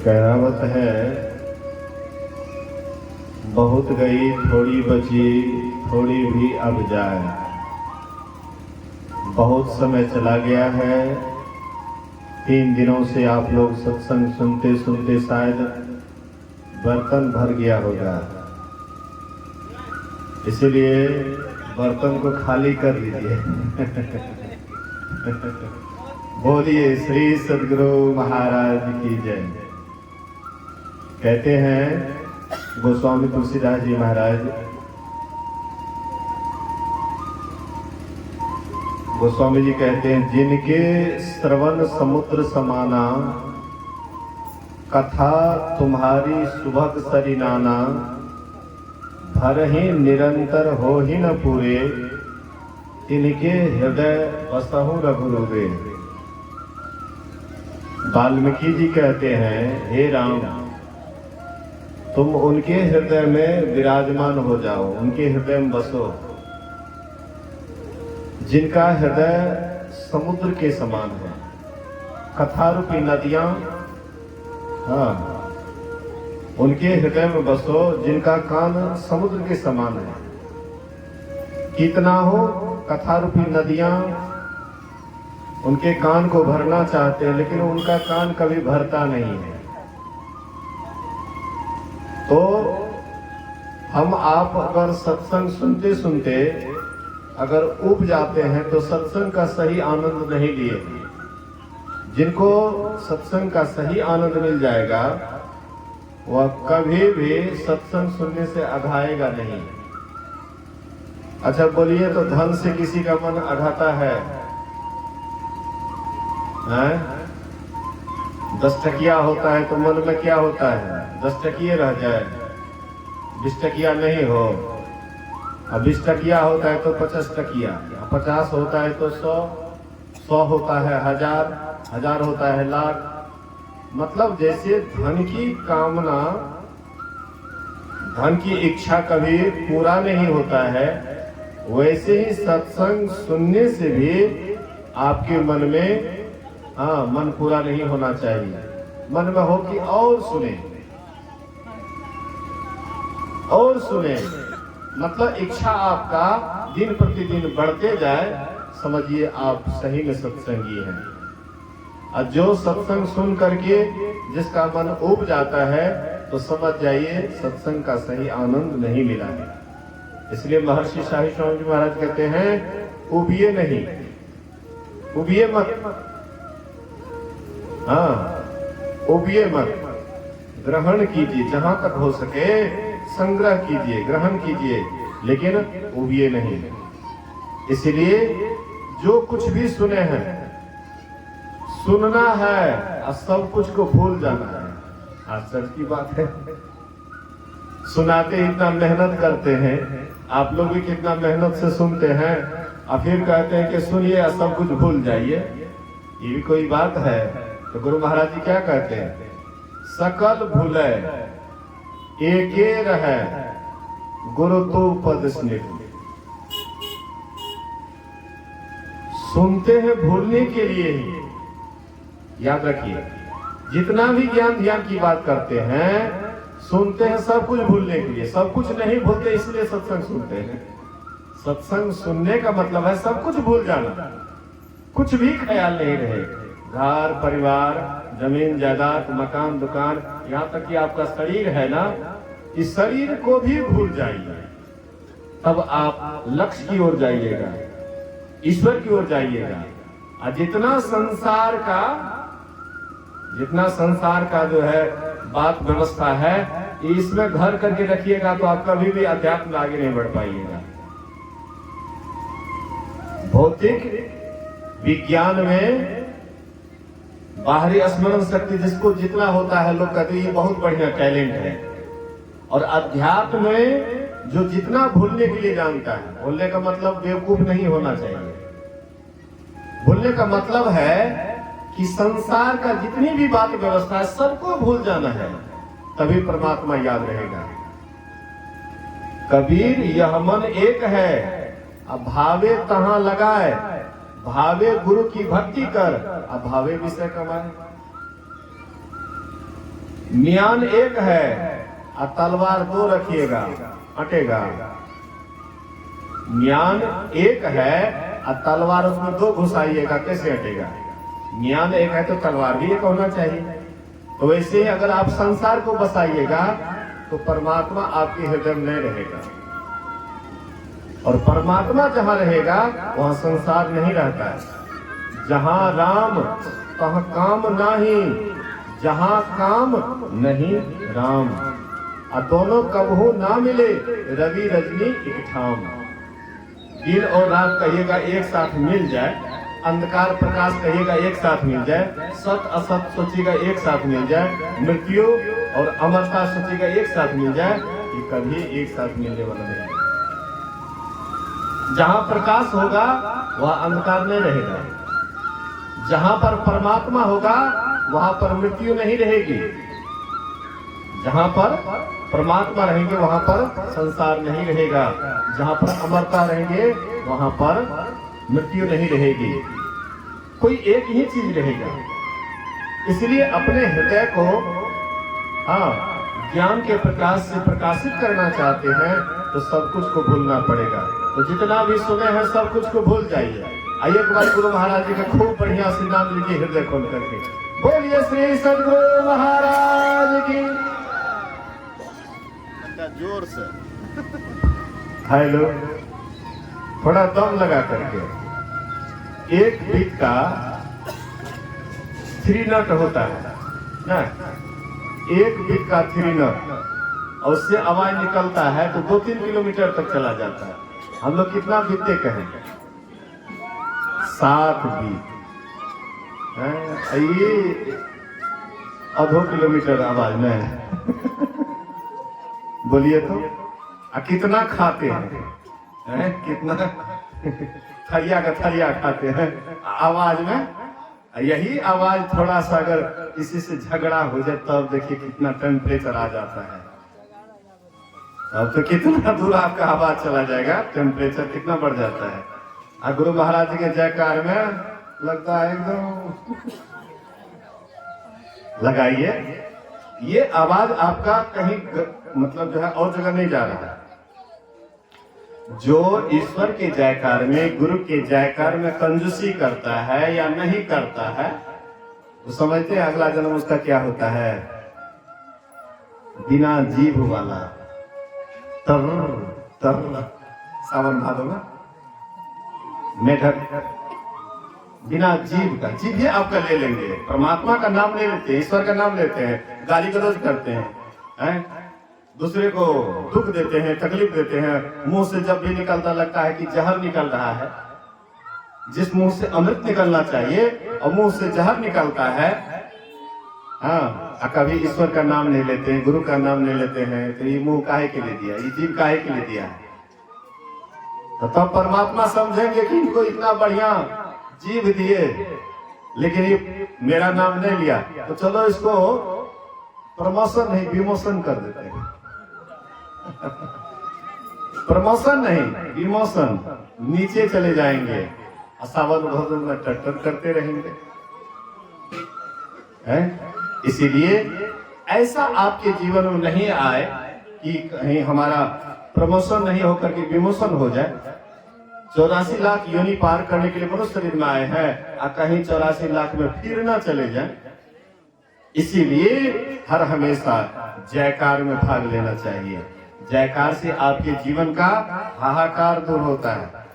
कहावत है, बहुत गई थोड़ी बची, थोड़ी भी अब जाए। बहुत समय चला गया है। 3 दिनों से आप लोग सत्संग सुनते सुनते शायद बर्तन भर गया होगा, इसीलिए बर्तन को खाली कर लीजिए। बोलिए श्री सद्गुरु महाराज की जय। कहते हैं गोस्वामी तुलसीदास जी महाराज, गोस्वामी जी कहते हैं, जिनके श्रवण समुद्र समाना, कथा तुम्हारी सुभग सरिनाना, भर ही निरंतर हो ही न पूरे, तिनके हृदय बसहु रघुरुवे। वाल्मीकि जी कहते हैं, हे राम, तुम उनके हृदय में विराजमान हो जाओ, उनके हृदय में बसो, जिनका हृदय समुद्र के समान है। कथा रूपी नदियां, हाँ, उनके हृदय में बसो, जिनका कान समुद्र के समान है। कितना हो कथा रूपी नदियां उनके कान को भरना चाहते हैं, लेकिन उनका कान कभी भरता नहीं है। तो हम आप अगर सत्संग सुनते सुनते अगर उब जाते हैं तो सत्संग का सही आनंद नहीं लिए। जिनको सत्संग का सही आनंद मिल जाएगा वह कभी भी सत्संग सुनने से अघाएगा नहीं। अच्छा बोलिए, तो धन से किसी का मन अघाता है? 10 टकिया होता है तो मन में क्या होता है? 10 टकिए रह जाए, 20 टकिया नहीं हो। अब 20 टकिया होता है तो 50 टकिया, 50 होता है तो 100 होता है 1000, 1000 होता है लाख। मतलब जैसे धन की कामना, धन की इच्छा कभी पूरा नहीं होता है, वैसे ही सत्संग सुनने से भी आपके मन में मन पूरा नहीं होना चाहिए। मन में हो कि और सुने और सुने, मतलब इच्छा आपका दिन प्रतिदिन बढ़ते जाए, समझिए आप सही में सत्संगी हैं। और जो सत्संग सुन करके जिसका मन उब जाता है तो समझ जाइए सत्संग का सही आनंद नहीं मिला है। इसलिए महर्षि शाही स्वामी जी महाराज कहते हैं, उबिए नहीं, उबिए मत, उबिए मत, ग्रहण कीजिए, जहां तक हो सके संग्रह कीजिए, ग्रहण कीजिए, लेकिन उबिए नहीं। इसलिए जो कुछ भी सुने हैं, सुनना है और सब कुछ को भूल जाना है। आश्चर्य की बात है, सुनाते इतना मेहनत करते हैं, आप लोग भी कितना मेहनत से सुनते हैं, और फिर कहते हैं कि सुनिए और सब कुछ भूल जाइए। ये भी कोई बात है? तो गुरु महाराज जी क्या कहते हैं, सकल भूले एके रहे, गुरु तो पद स्निग्ध। सुनते हैं भूलने के लिए ही, याद रखिए, जितना भी ज्ञान ध्यान की बात करते हैं, सुनते हैं सब कुछ भूलने के लिए। सब कुछ नहीं भूलते, इसलिए सत्संग सुनते हैं। सत्संग सुनने का मतलब है सब कुछ भूल जाना, कुछ भी ख्याल नहीं रहे। घर परिवार, जमीन जायदाद, मकान दुकान, यहाँ तक कि आपका शरीर है ना, इस शरीर को भी भूल जाइए, तब आप लक्ष्य की ओर जाइएगा, ईश्वर की ओर जाइएगा। और जितना संसार का जो है बात व्यवस्था है, इसमें घर करके रखिएगा तो आप कभी भी अध्यात्म में आगे नहीं बढ़ पाइएगा। भौतिक विज्ञान में बाहरी स्मरण शक्ति जिसको जितना होता है, लोग कहते हैं ये बहुत बढ़िया टैलेंट है। और अध्यात्म में जो जितना भूलने के लिए जानता है, भूलने का मतलब बेवकूफ नहीं होना चाहिए। भूलने का मतलब है कि संसार का जितनी भी बात व्यवस्था है सबको भूल जाना है, तभी परमात्मा याद रहेगा। कबीर यह मन एक है, अब भावे तहां लगाए, भावे गुरु की भक्ति कर, अब भावे विषय कमाए। म्यान एक है और तलवार दो रखिएगा, अटेगा। म्यान एक है और तलवार उसमें दो घुसाइएगा, कैसे हटेगा? म्यान एक है तो तलवार भी एक होना चाहिए। तो वैसे ही अगर आप संसार को बसाइएगा तो परमात्मा आपके हृदय में नहीं रहेगा, और परमात्मा जहां रहेगा वहां संसार नहीं रहता है। जहां राम तहां काम नहीं, जहां काम नहीं राम, और दोनों कबहू ना मिले रवि रजनी एक ठाम। दिन और रात कहिएगा एक साथ मिल जाए, अंधकार प्रकाश कहिएगा एक साथ मिल जाए, सत असत सोचिएगा एक साथ मिल जाए, मृत्यु और अमरता सोचिएगा एक साथ मिल जाए, ये कभी एक साथ मिलने वाला नहीं। जहां प्रकाश होगा वहां अंधकार नहीं रहेगा, जहां पर परमात्मा होगा वहां पर मृत्यु नहीं रहेगी, जहां पर परमात्मा रहेंगे वहां पर संसार नहीं रहेगा, जहां पर अमरता रहेंगे वहां पर मृत्यु नहीं रहेगी, कोई एक ही चीज रहेगा। इसलिए अपने हृदय को ज्ञान के प्रकाश से प्रकाशित करना चाहते हैं तो सब कुछ को भूलना पड़ेगा। तो जितना भी सुने हैं सब कुछ को भूल जाइए। आइए एक बार गुरु महाराज जी का खूब बढ़िया से नाम लीजिए हृदय खोल करके, बोलिए श्री सद्गुरु महाराज की। जोर से हेलो, थोड़ा दम लगा करके। एक बीट का 3 नट होता है ना, एक बीट का 3 नट, और उससे आवाज निकलता है तो 2-3 किलोमीटर तक चला जाता है। हम लोग कितना बीते कहेंगे? 7 बीट। ये आधो किलोमीटर आवाज में बोलिए तो कितना खाते हैं, कितना थरिया का थरिया खाते हैं आवाज में। यही आवाज थोड़ा सा अगर इसी से झगड़ा हो जाए तब देखिए कितना टेम्परेचर आ जाता है। अब तो कितना दूर आपका आवाज चला जाएगा, टेम्परेचर कितना बढ़ जाता है। और गुरु महाराज जी के जयकार में लगता है एकदम लगाइए। ये आवाज आपका कहीं मतलब जो है और जगह नहीं जा रहा है। जो ईश्वर के जयकार में, गुरु के जयकार में कंजूसी करता है या नहीं करता है, तो समझते हैं अगला जन्म उसका क्या होता है? बिना जीभ वाला तर तर, सावन भादो में मेढक, बिना जीभ का। जीभ ये आपका ले लेंगे, परमात्मा का नाम ले लेते हैं, ईश्वर का नाम लेते हैं, गाली गलौज करते हैं, दूसरे को दुख देते हैं, तकलीफ देते हैं। मुंह से जब भी निकलता लगता है कि जहर निकल रहा है। जिस मुंह से अमृत निकलना चाहिए और मुंह से जहर निकलता है। कभी ईश्वर का नाम नहीं लेते हैं, गुरु का नाम नहीं लेते हैं, तो ये मुंह काहे के लिए दिया, ये जीभ काहे के लिए दिया है? तो तब परमात्मा समझेंगे कि इनको इतना बढ़िया जीभ दिए लेकिन ये मेरा नाम नहीं लिया, तो चलो इसको प्रमोशन नहीं विमोशन कर देते हैं। प्रमोशन नहीं विमोशन, नीचे चले जाएंगे, सावन भोजन में टट्टर करते रहेंगे। इसीलिए ऐसा आपके जीवन में नहीं आए कि कहीं हमारा प्रमोशन नहीं होकर के विमोशन हो जाए। 84 लाख योनि पार करने के लिए मनुष्य शरीर में आए हैं और कहीं 84 लाख में फिर ना चले जाए। इसीलिए हर हमेशा जयकार में भाग लेना चाहिए। जयकार से आपके जीवन का हाहाकार दूर होता है।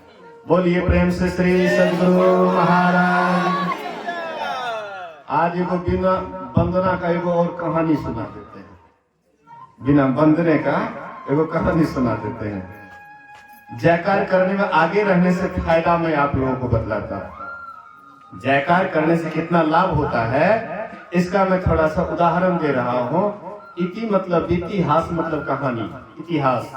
बोलिए प्रेम से श्री सद्गुरु महाराज। आज एगो बिना वंदना का एगो और कहानी सुना देते हैं, बिना वंदने का एगो कहानी सुना देते हैं। जयकार करने में आगे रहने से फायदा मैं आप लोगों को बतलाता हूं। जयकार करने से कितना लाभ होता है इसका मैं थोड़ा सा उदाहरण दे रहा हूं। इति मतलब इतिहास, मतलब कहानी, इतिहास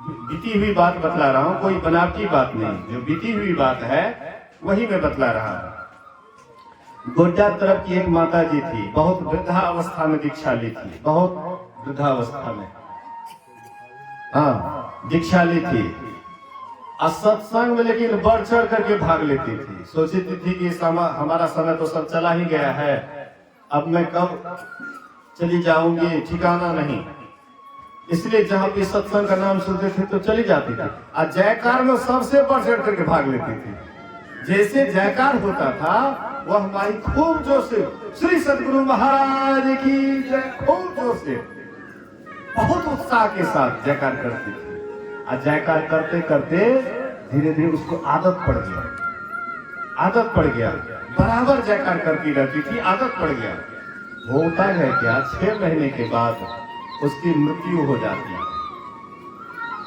बीती हुई बात बतला रहा हूं, कोई बनावटी बात नहीं। जो बीती हुई बात है वही मैं बतला रहा हूं। गोड्डा तरफ की एक माता जी थी, बहुत वृद्धावस्था में दीक्षा ली थी, बहुत वृद्धावस्था में दीक्षा ली थी। सत्संग में लेकिन बढ़ चढ़ करके भाग लेती थी। सोचती थी कि हमारा समय तो सब चला ही गया है, अब मैं कब चली जाऊंगी, ठिकाना नहीं। इसलिए जहां भी सत्संग का नाम सुनते थे तो चली जाती थी, और जयकार में सबसे बढ़ चढ़ करके भाग लेती थी। जैसे जयकार होता था वह माई खूब जोर से श्री सद्गुरु महाराज की जय, खूब जोर से बहुत उत्साह के साथ जयकार करती थी। और जयकार करते करते धीरे धीरे उसको आदत पड़ गया, बराबर जयकार करती रहती थी, आदत पड़ गया। होता है क्या, 6 महीने के बाद उसकी मृत्यु हो जाती है।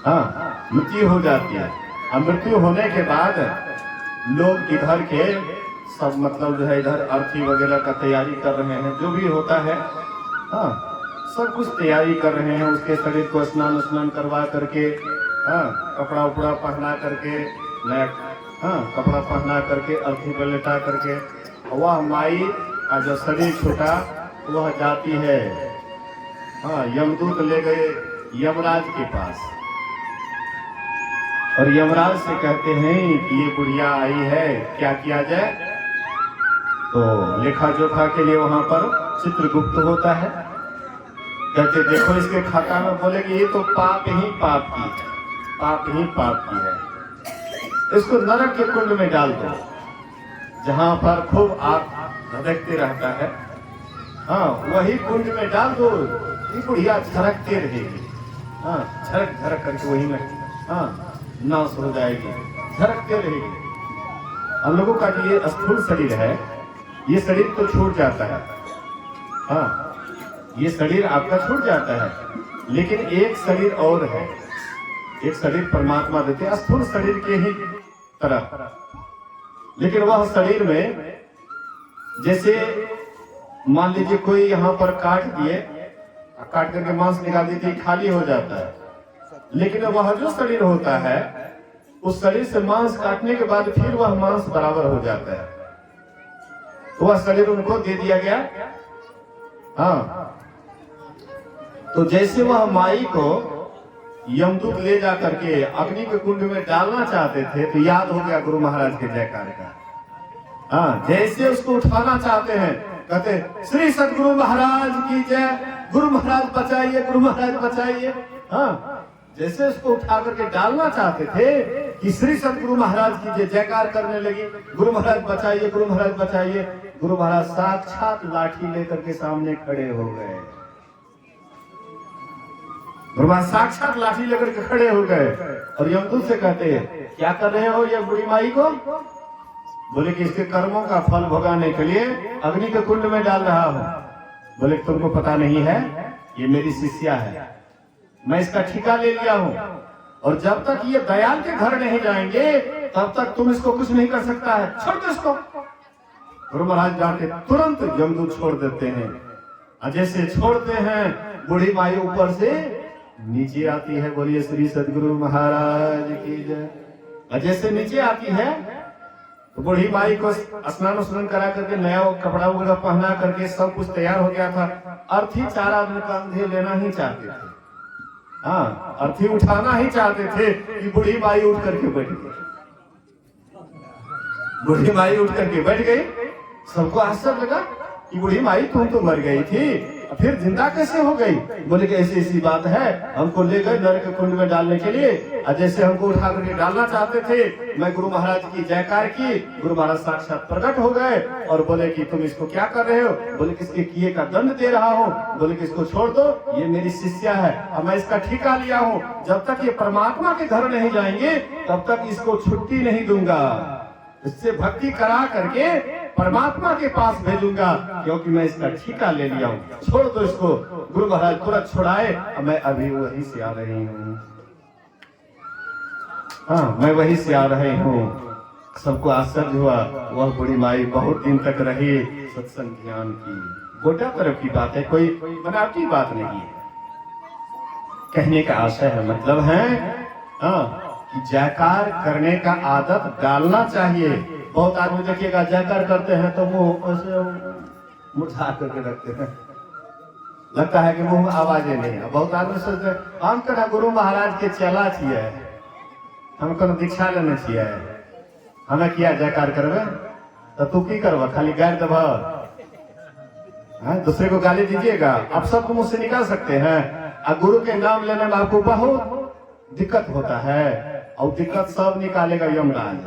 हाँ, मृत्यु हो जाती है। और मृत्यु होने के बाद लोग इधर के सब मतलब जो है इधर अर्थी वगैरह का तैयारी कर रहे हैं, जो भी होता है। हाँ, सब कुछ तैयारी कर रहे हैं, उसके शरीर को स्नान करवा करके, हाँ, कपड़ा उपड़ा पहना करके, नया कपड़ा पहना करके, अर्थी पर लेटा करके, वह माई का जो शरीर छूटा वह जाती है। हाँ, यमदूत ले गए यमराज के पास, और यमराज से कहते हैं कि ये बुढ़िया आई है, क्या किया जाए। तो लेखा जोखा के लिए वहां पर चित्रगुप्त होता है। कहते देखो इसके खाता में, बोले कि ये तो पाप ही पाप की है, पाप ही पाप की है। इसको नरक के कुंड में डाल दो, जहां पर खूब आग धधकते रहता है। हाँ, वही कुंड में डाल दो, ये बुढ़िया झरकते रहेगी। हाँ, झरक झरक करके वही में नाश हो जाएगी, झरकते रहेगी। हम लोगों का जो ये स्थूल शरीर है, ये शरीर तो छूट जाता है। हाँ, ये शरीर आपका छूट जाता है, लेकिन एक शरीर और है, एक शरीर परमात्मा देते हैं स्थूल शरीर के ही तरह। लेकिन वह शरीर में जैसे मान लीजिए कोई यहाँ पर काट दिए, काट करके मांस निकाल देते, खाली हो जाता है। लेकिन वह जो शरीर होता है, उस शरीर से मांस काटने के बाद फिर वह मांस बराबर हो जाता है। तो वह शरीर उनको दे दिया गया। हाँ, तो जैसे वह माई को यमदूत ले जा करके अग्नि के कुंड में डालना चाहते थे, तो याद हो गया गुरु महाराज के जयकार का। हाँ, जैसे उसको उठाना चाहते हैं, कहते श्री सद्गुरु महाराज की जय, गुरु महाराज बचाइए, गुरु महाराज बचाइए। हाँ, जैसे उसको उठा करके डालना चाहते थे कि श्री सद्गुरु महाराज की जय, जयकार करने लगी, गुरु महाराज बचाइए, गुरु महाराज बचाइए। गुरु महाराज साक्षात लाठी लेकर के सामने खड़े हो गए। गुरु महाराज साक्षात लाठी लेकर के खड़े हो गए और यमदूत से कहते हैं क्या कर रहे हो ये बुढ़ी माई को। बोले कि इसके कर्मों का फल भोगाने के लिए अग्नि के कुंड में डाल रहा हूं। बोले तुमको पता नहीं है, ये मेरी शिष्या है, मैं इसका ठिका ले लिया हूं, और जब तक ये दयाल के घर नहीं जाएंगे तब तक तुम इसको कुछ नहीं कर सकता है, छोड़ दो इसको। गुरु महाराज जाके तुरंत यमदूत छोड़ देते हैं। जैसे छोड़ते हैं बूढ़ी माई ऊपर से नीचे आती है, बोलिए श्री सद्गुरु महाराज की जय। जैसे नीचे आती है तो बूढ़ी माई को स्नान करा करके नया कपड़ा वगैरह पहना करके सब कुछ तैयार हो गया था। अर्थी 4 आदमी कंधे लेना ही चाहते थे, हाँ, अर्थी उठाना ही चाहते थे कि बूढ़ी माई उठ करके बैठ गई। बूढ़ी माई उठ करके बैठ गई। सबको आश्चर्य लगा कि बूढ़ी माई तुम तो मर गई थी, फिर जिंदा कैसे हो गई। बोले कि ऐसी ऐसी बात है, हमको ले गए नरक के कुंड में डालने के लिए, और जैसे हमको उठा करके डालना चाहते थे, मैं गुरु महाराज की जयकार की, गुरु महाराज साक्षात प्रकट हो गए और बोले कि तुम इसको क्या कर रहे हो। बोले कि इसके किए का दंड दे रहा हूँ। बोले कि इसको छोड़ दो, ये मेरी शिष्या है और मैं इसका ठिका लिया हूँ, जब तक ये परमात्मा के घर नहीं जाएंगे तब तक इसको छुट्टी नहीं दूंगा, इससे भक्ति करा करके परमात्मा के पास भेजूंगा, क्योंकि मैं इसका ठिका ले लिया हूँ, छोड़ दो इसको। गुरु महाराज तुरंत छुड़ाए, मैं अभी वहीं से आ रही हूँ, हाँ, मैं वहीं से आ रही हूँ। सबको आश्चर्य हुआ। वह बूढ़ी माई बहुत दिन तक रही सत्संग ज्ञान की। गोटा तरफ की बात है, कोई बनावटी बात नहीं है। कहने का आशय है, मतलब है हाँ, कि जयकार करने का आदत डालना चाहिए। बहुत आदमी देखिएगा जयकार करते हैं तो मुंह ऐसे मुझा करके रखते हैं, लगता है कि मुंह में आवाजें नहीं है। बहुत आदमी सोचते हम कहा गुरु महाराज के चेला छिए, हमको दीक्षा लेने छिए, हमें किया जयकार करवे तो तू की करवा, खाली गाड़ देव, दूसरे को गाली दीजिएगा, आप सबको मुझसे निकाल सकते हैं। और गुरु के नाम लेने में आपको बहुत दिक्कत होता है, और दिक्कत सब निकालेगा यमराज,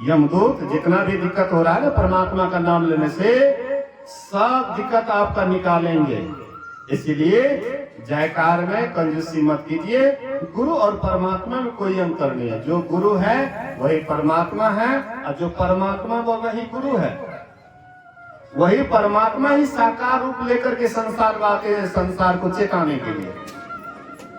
यमदूत। जितना भी दिक्कत हो रहा है ना परमात्मा का नाम लेने से, सब दिक्कत आपका निकालेंगे। इसीलिए जयकार में कंजूसी मत कीजिए। गुरु और परमात्मा में कोई अंतर नहीं है। जो गुरु है वही परमात्मा है, और जो परमात्मा वो वही गुरु है। वही परमात्मा ही साकार रूप लेकर के संसार में आते हैं, संसार को चेताने के लिए,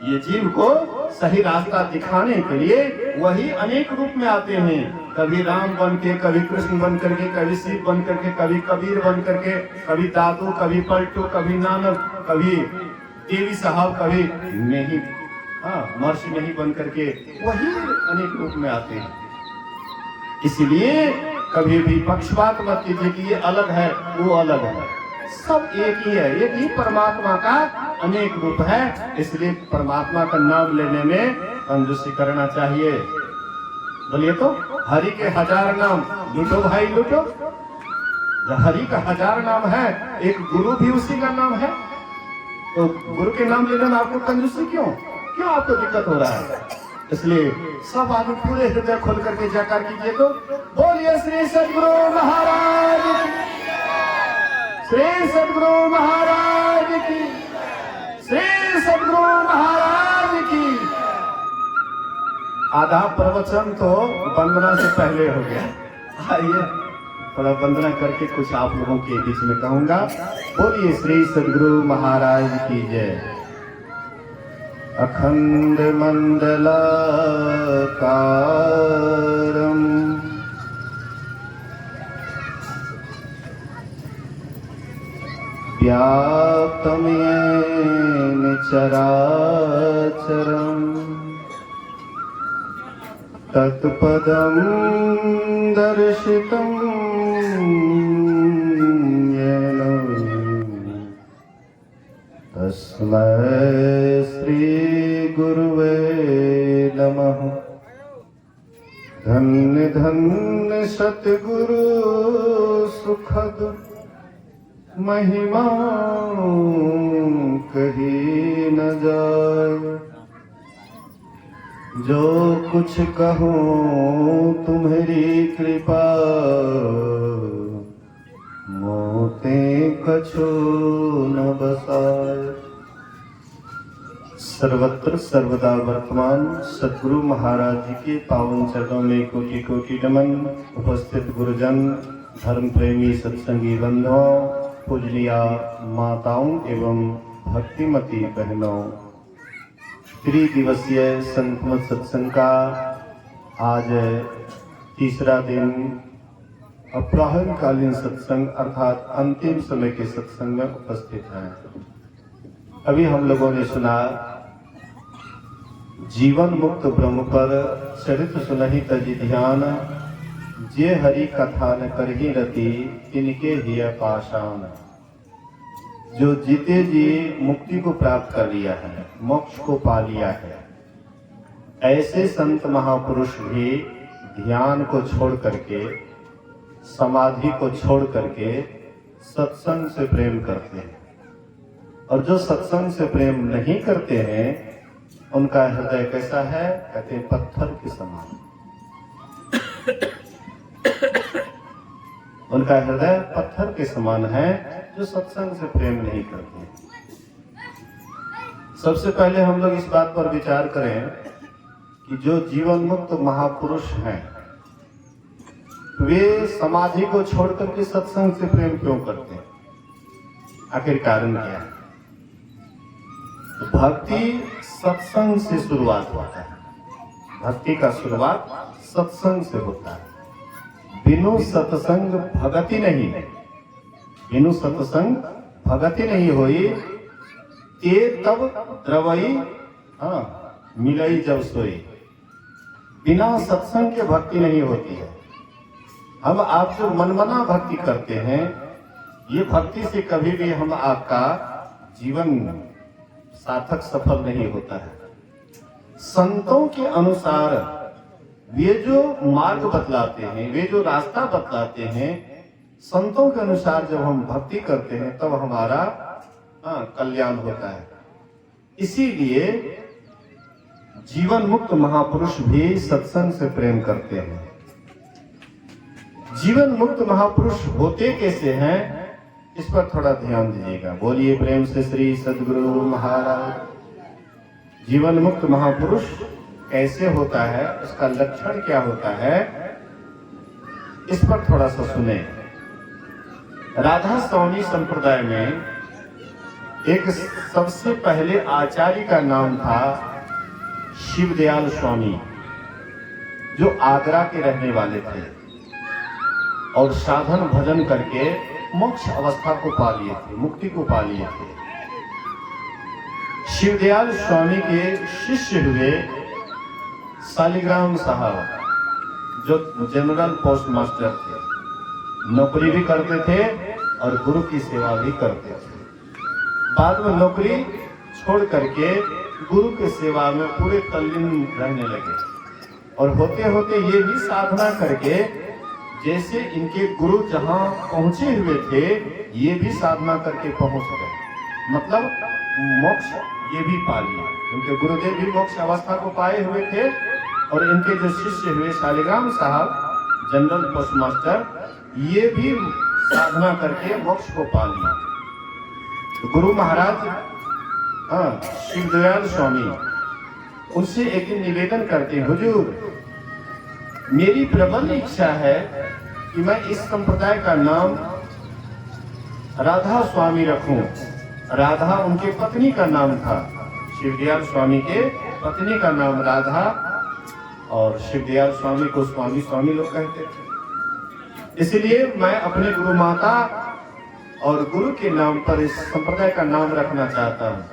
ये जीव को सही रास्ता दिखाने के लिए वही अनेक रूप में आते हैं। कभी राम बन के, कभी कृष्ण बन करके, कभी शिव बन करके, कभी कबीर बन करके, कभी दादू, कभी पलटू, कभी नानक, कभी देवी साहब, कभी नहीं, महर्षि नहीं बन करके, वही अनेक रूप में आते हैं। इसलिए कभी भी पक्षपात मत कीजिए कि ये अलग है वो अलग है, सब एक ही है। एक ही परमात्मा का अनेक रूप है। इसलिए परमात्मा का नाम लेने में कंजूसी करना चाहिए। बोलिए तो, हरि के 1000 नाम, लूटो भाई लूटो। हरि का 1000 नाम है, एक गुरु भी उसी का नाम है, तो गुरु के नाम लेने में आपको कंजूसी क्यों आपको दिक्कत हो रहा है? इसलिए सब आदमी पूरे हृदय खोल करके जयकार कीजिए। तो बोलिए श्री सद्गुरु महाराज की, श्री सद्गुरु महाराज की, श्री सद्गुरु महाराज की। आधा प्रवचन तो वंदना से पहले हो गया। आइए थोड़ा वंदना करके कुछ आप लोगों के बीच में कहूंगा। बोलिए श्री सद्गुरु महाराज की जय। अखंड मंडलाकारं व्याप्तं येन चराचरम् तत्पदं दर्शितं येन तस्मै श्री गुरुवे नमः। धन्य धन्य सतगुरु सुखद महिमा कही न जाए। जो कुछ कहूँ तुम्हारी कृपा मोते कछु न बसाए। सर्वत्र सर्वदा वर्तमान सद्गुरु महाराज जी के पावन चरणों में कोटि कोटि नमन। उपस्थित गुरुजन, धर्म प्रेमी सत्संगी बंधुओं, पूजनिया माताओं एवं भक्तिमती बहनों, त्रिदिवसीय संतमत सत्संग का आज तीसरा दिन अपराह्नकालीन सत्संग अर्थात अंतिम समय के सत्संग में उपस्थित हैं। अभी हम लोगों ने सुना जीवन मुक्त ब्रह्म पर चरित्र सुनहि तजी ध्यान, जे हरि कथा न करही रति तिनके हिय पाषाण। जो जीते जी मुक्ति को प्राप्त कर लिया है, मोक्ष को पा लिया है, ऐसे संत महापुरुष भी ध्यान को छोड़ करके, समाधि को छोड़ करके सत्संग से प्रेम करते हैं। और जो सत्संग से प्रेम नहीं करते हैं उनका हृदय कैसा है? कहते हैं पत्थर के समान। उनका हृदय पत्थर के समान है जो सत्संग से प्रेम नहीं करते। सबसे पहले हम लोग इस बात पर विचार करें कि जो जीवन मुक्त महापुरुष हैं वे समाधि को छोड़ करके सत्संग से प्रेम क्यों करते हैं? आखिर कारण क्या है? तो भक्ति सत्संग से शुरुआत होता है। भक्ति का शुरुआत सत्संग से होता है। बिनु सत्संग भगति नहीं, बिनु सत्संग भगति नहीं होई। ते तब द्रवई मिलई जब सोई। बिना सत्संग के भक्ति नहीं होती है। हम आप जो मनमना भक्ति करते हैं, ये भक्ति से कभी भी हम आपका जीवन सार्थक सफल नहीं होता है। संतों के अनुसार वे जो मार्ग बतलाते हैं, वे जो रास्ता बतलाते हैं, संतों के अनुसार जब हम भक्ति करते हैं तब हमारा कल्याण होता है। इसीलिए जीवन मुक्त महापुरुष भी सत्संग से प्रेम करते हैं। जीवन मुक्त महापुरुष होते कैसे हैं, इस पर थोड़ा ध्यान दीजिएगा। बोलिए प्रेम से श्री सद्गुरु महाराज। जीवन मुक्त महापुरुष कैसे होता है, उसका लक्षण क्या होता है, इस पर थोड़ा सा सुने। राधा स्वामी संप्रदाय में एक सबसे पहले आचार्य का नाम था शिवदयाल स्वामी, जो आगरा के रहने वाले थे और साधन भजन करके मोक्ष अवस्था को पा लिए थे, मुक्ति को पा लिए थे। शिवदयाल स्वामी के शिष्य हुए शालिग्राम साहब, जो जनरल पोस्ट मास्टर थे, नौकरी भी करते थे और गुरु की सेवा भी करते थे। बाद में नौकरी छोड़ करके गुरु की सेवा में पूरे तल्लीन रहने लगे और होते होते ये भी साधना करके जैसे इनके गुरु जहां पहुंचे हुए थे ये भी साधना करके पहुंच गए, मतलब मोक्ष ये भी पा लिया। उनके गुरुदेव भी मोक्ष अवस्था को पाए हुए थे और इनके जो शिष्य हुए शालिग्राम साहब जनरल पोस्ट मास्टर, ये भी साधना करके मोक्ष को पा लिया। तो गुरु महाराज शिवदयाल स्वामी उनसे एक दिन निवेदन करते हैं, हुजूर मेरी प्रबल इच्छा है कि मैं इस संप्रदाय का नाम राधा स्वामी रखूं। राधा उनके पत्नी का नाम था, शिवदयाल स्वामी के पत्नी का नाम राधा, और शिवदयाल स्वामी को स्वामी स्वामी लोग कहते थे। इसलिए मैं अपने गुरु माता और गुरु के नाम पर इस संप्रदाय का नाम रखना चाहता हूं।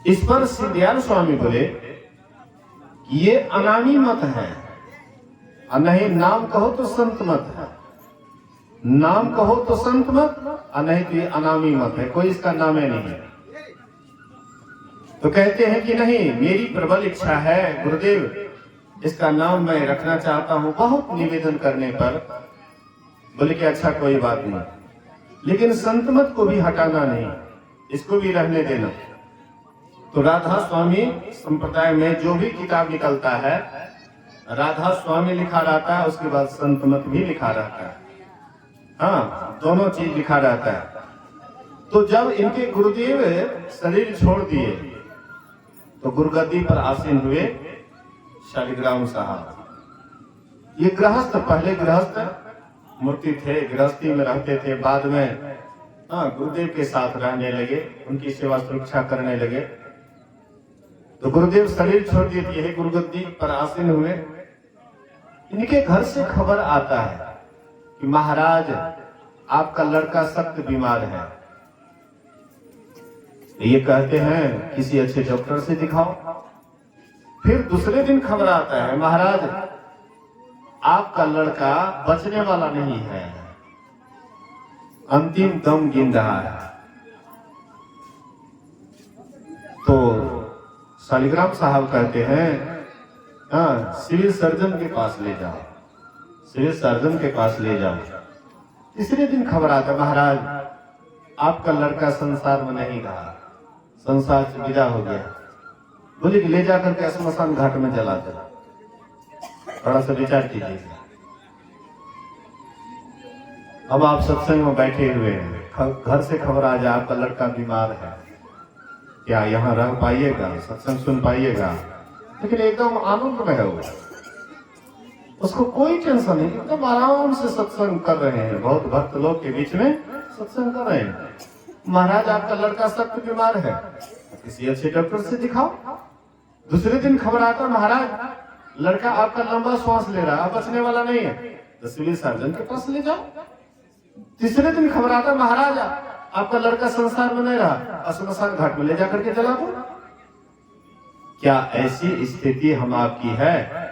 इस पर शिवदयाल स्वामी बोले ये अनामी मत है, और नहीं नाम कहो तो संत मत है, नाम कहो तो संत मत, और नहीं तो ये अनामी मत है, कोई इसका नाम ही नहीं है। तो कहते हैं कि नहीं, मेरी प्रबल इच्छा है गुरुदेव, इसका नाम मैं रखना चाहता हूं। बहुत निवेदन करने पर बोले कि अच्छा कोई बात नहीं, लेकिन संत मत को भी हटाना नहीं, इसको भी रहने देना। तो राधा स्वामी संप्रदाय में जो भी किताब निकलता है राधा स्वामी लिखा रहता है, उसके बाद संत मत भी लिखा रहता है, हाँ दोनों चीज लिखा रहता है। तो जब इनके गुरुदेव शरीर छोड़ दिए तो गुरुगद्दी पर आसीन हुए शालिग्राम साहब। ये गृहस्थ, पहले गृहस्थ मूर्ति थे, गृहस्थी में रहते थे, बाद में गुरुदेव के साथ रहने लगे, उनकी सेवा सुरक्षा करने लगे। तो गुरुदेव शरीर छोड़ दिए, यही गुरुगद्दी पर आसीन हुए। इनके घर से खबर आता है कि महाराज आपका लड़का सख्त बीमार है। ये कहते हैं किसी अच्छे डॉक्टर से दिखाओ। फिर दूसरे दिन खबर आता है महाराज आपका लड़का बचने वाला नहीं है, अंतिम दम गिन रहा है। तो शालिग्राम साहब कहते हैं सिविल सर्जन के पास ले जाओ, सिविल सर्जन के पास ले जाओ। तीसरे दिन खबर आता महाराज आपका लड़का संसार में नहीं रहा, संसार से विदा हो गया। बोले कि ले जाकर के श्मशान घाट में जला दो। थोड़ा सा विचार कीजिए। अब आप सत्संग में बैठे हुए हैं, घर से खबर आ जाए आपका लड़का बीमार है, क्या यहाँ रह पाइएगा, सत्संग सुन पाइएगा? लेकिन एकदम आनंद में है वो, उसको कोई टेंशन नहीं, एकदम आराम से सत्संग कर रहे हैं, बहुत भक्त लोग के बीच में सत्संग कर रहे हैं। महाराज आपका लड़का सख्त बीमार है, किसी अच्छे डॉक्टर से दिखाओ। दूसरे दिन खबर आता महाराज लड़का आपका लंबा श्वास ले रहा, बचने वाला नहीं है, तो सिविल सर्जन के पास ले जाओ। तीसरे दिन खबर आता महाराज आपका लड़का संसार में नहीं रहा, श्मशान घाट में ले जाकर के जला दो। क्या ऐसी स्थिति हम आपकी है?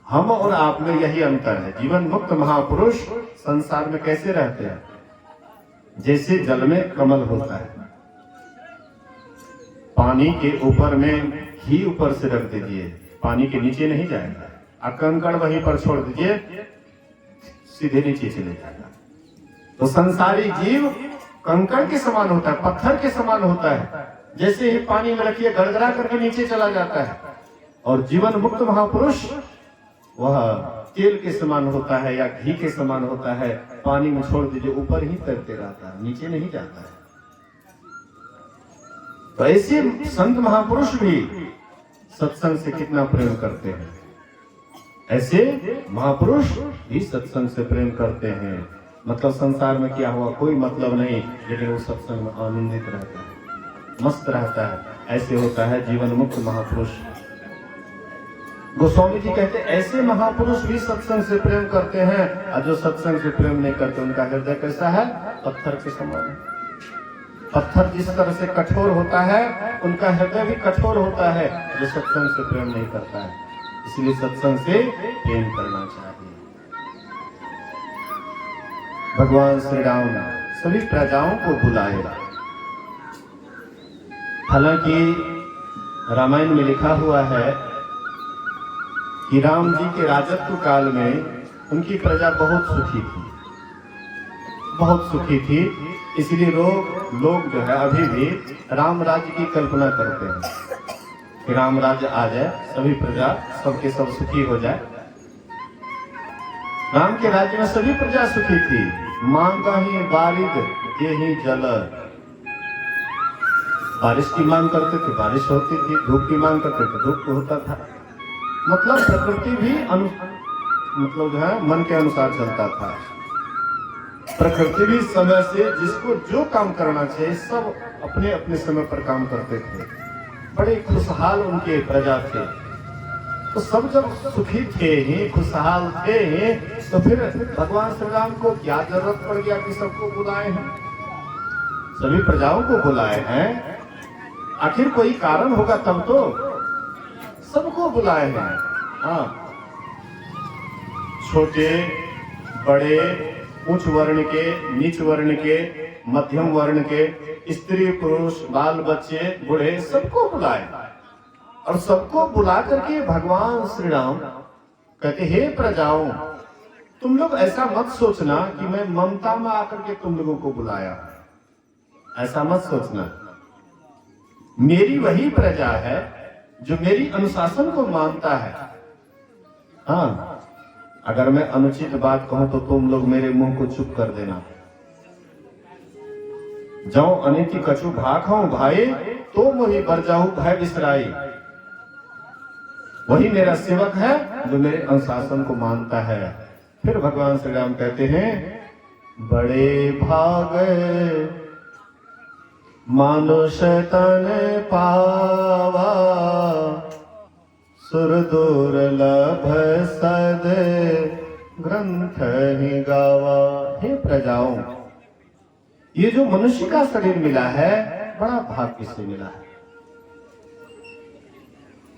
हम और आप में यही अंतर है। जीवन मुक्त महापुरुष संसार में कैसे रहते हैं? जैसे जल में कमल होता है, पानी के ऊपर में घी ऊपर से रख दीजिए, पानी के नीचे नहीं जाएगा, कंकड़ वहीं पर छोड़ दीजिए, सीधे नीचे चले जाएगा। तो संसारी जीव कंकड़ के समान होता है, पत्थर के समान होता है, जैसे ही पानी में रखिए गड़गड़ा करके नीचे चला जाता है। और जीवन मुक्त महापुरुष वह तेल के समान होता है या घी के समान होता है, पानी में छोड़ दीजिए ऊपर ही तैरते रहता है, नीचे नहीं जाता है। तो ऐसे संत महापुरुष भी सत्संग से कितना प्रेम करते हैं, ऐसे महापुरुष भी सत्संग से प्रेम करते हैं। मतलब संसार में क्या हुआ कोई मतलब नहीं, लेकिन वो सत्संग में आनंदित रहता है, मस्त रहता है। ऐसे होता है जीवन मुक्त महापुरुष। गोस्वामी जी कहते ऐसे महापुरुष भी सत्संग से प्रेम करते हैं, और जो सत्संग से प्रेम नहीं करते उनका हृदय कैसा है, पत्थर के समान है। पत्थर जिस तरह से कठोर होता है, उनका हृदय भी कठोर होता है, जो सत्संग से प्रेम नहीं करता है। इसलिए सत्संग से प्रेम करना चाहिए। भगवान श्री राम सभी प्रजाओं को बुलाएगा। हालांकि रामायण में लिखा हुआ है कि राम जी के राजत्व काल में उनकी प्रजा बहुत सुखी थी, बहुत सुखी थी। इसलिए लोग जो है अभी भी राम राज्य की कल्पना करते हैं कि राम राज्य आ जाए, सभी प्रजा सबके सब सुखी हो जाए। राम के राज्य में सभी प्रजा सुखी थी। मांगा ही बारिद ये ही जल, बारिश की मांग करते थे बारिश होती थी, धूप की मांग करते थे धूप होता था। मतलब प्रकृति भी मतलब जो है मन के अनुसार चलता था। प्रकृति भी समय से जिसको जो काम करना चाहिए सब अपने अपने समय पर काम करते थे। बड़े खुशहाल उनके प्रजा थे। तो सब जब सुखी थे ही, खुशहाल थे ही, तो फिर भगवान श्री राम को क्या जरूरत पड़ गया कि सबको बुलाए हैं, सभी प्रजाओं को बुलाए हैं। आखिर कोई कारण होगा तब तो सबको बुलाए हैं। हाँ, छोटे बड़े, उच्च वर्ण के, नीच वर्ण के, मध्यम वर्ण के, स्त्री पुरुष, बाल बच्चे, बूढ़े, सबको बुलाए। और सबको बुला करके भगवान श्री राम कहते हे प्रजाओं, तुम लोग ऐसा मत सोचना कि मैं ममता में आकर के तुम लोगों को बुलाया, ऐसा मत सोचना। मेरी वही प्रजा है जो मेरी अनुशासन को मानता है। हाँ, अगर मैं अनुचित बात कहूं तो तुम लोग मेरे मुंह को चुप कर देना। जाऊं अनिति कछु भाखों भाई, तो मोहि बर जाऊं भय बिसराई। वही मेरा सेवक है जो मेरे अनुशासन को मानता है। फिर भगवान श्री राम कहते हैं बड़े भाग मानुष तन पावा, सुर दुर्लभ सद ग्रंथ ही गावा। हे प्रजाओं, ये जो मनुष्य का शरीर मिला है बड़ा भाग्य से मिला है।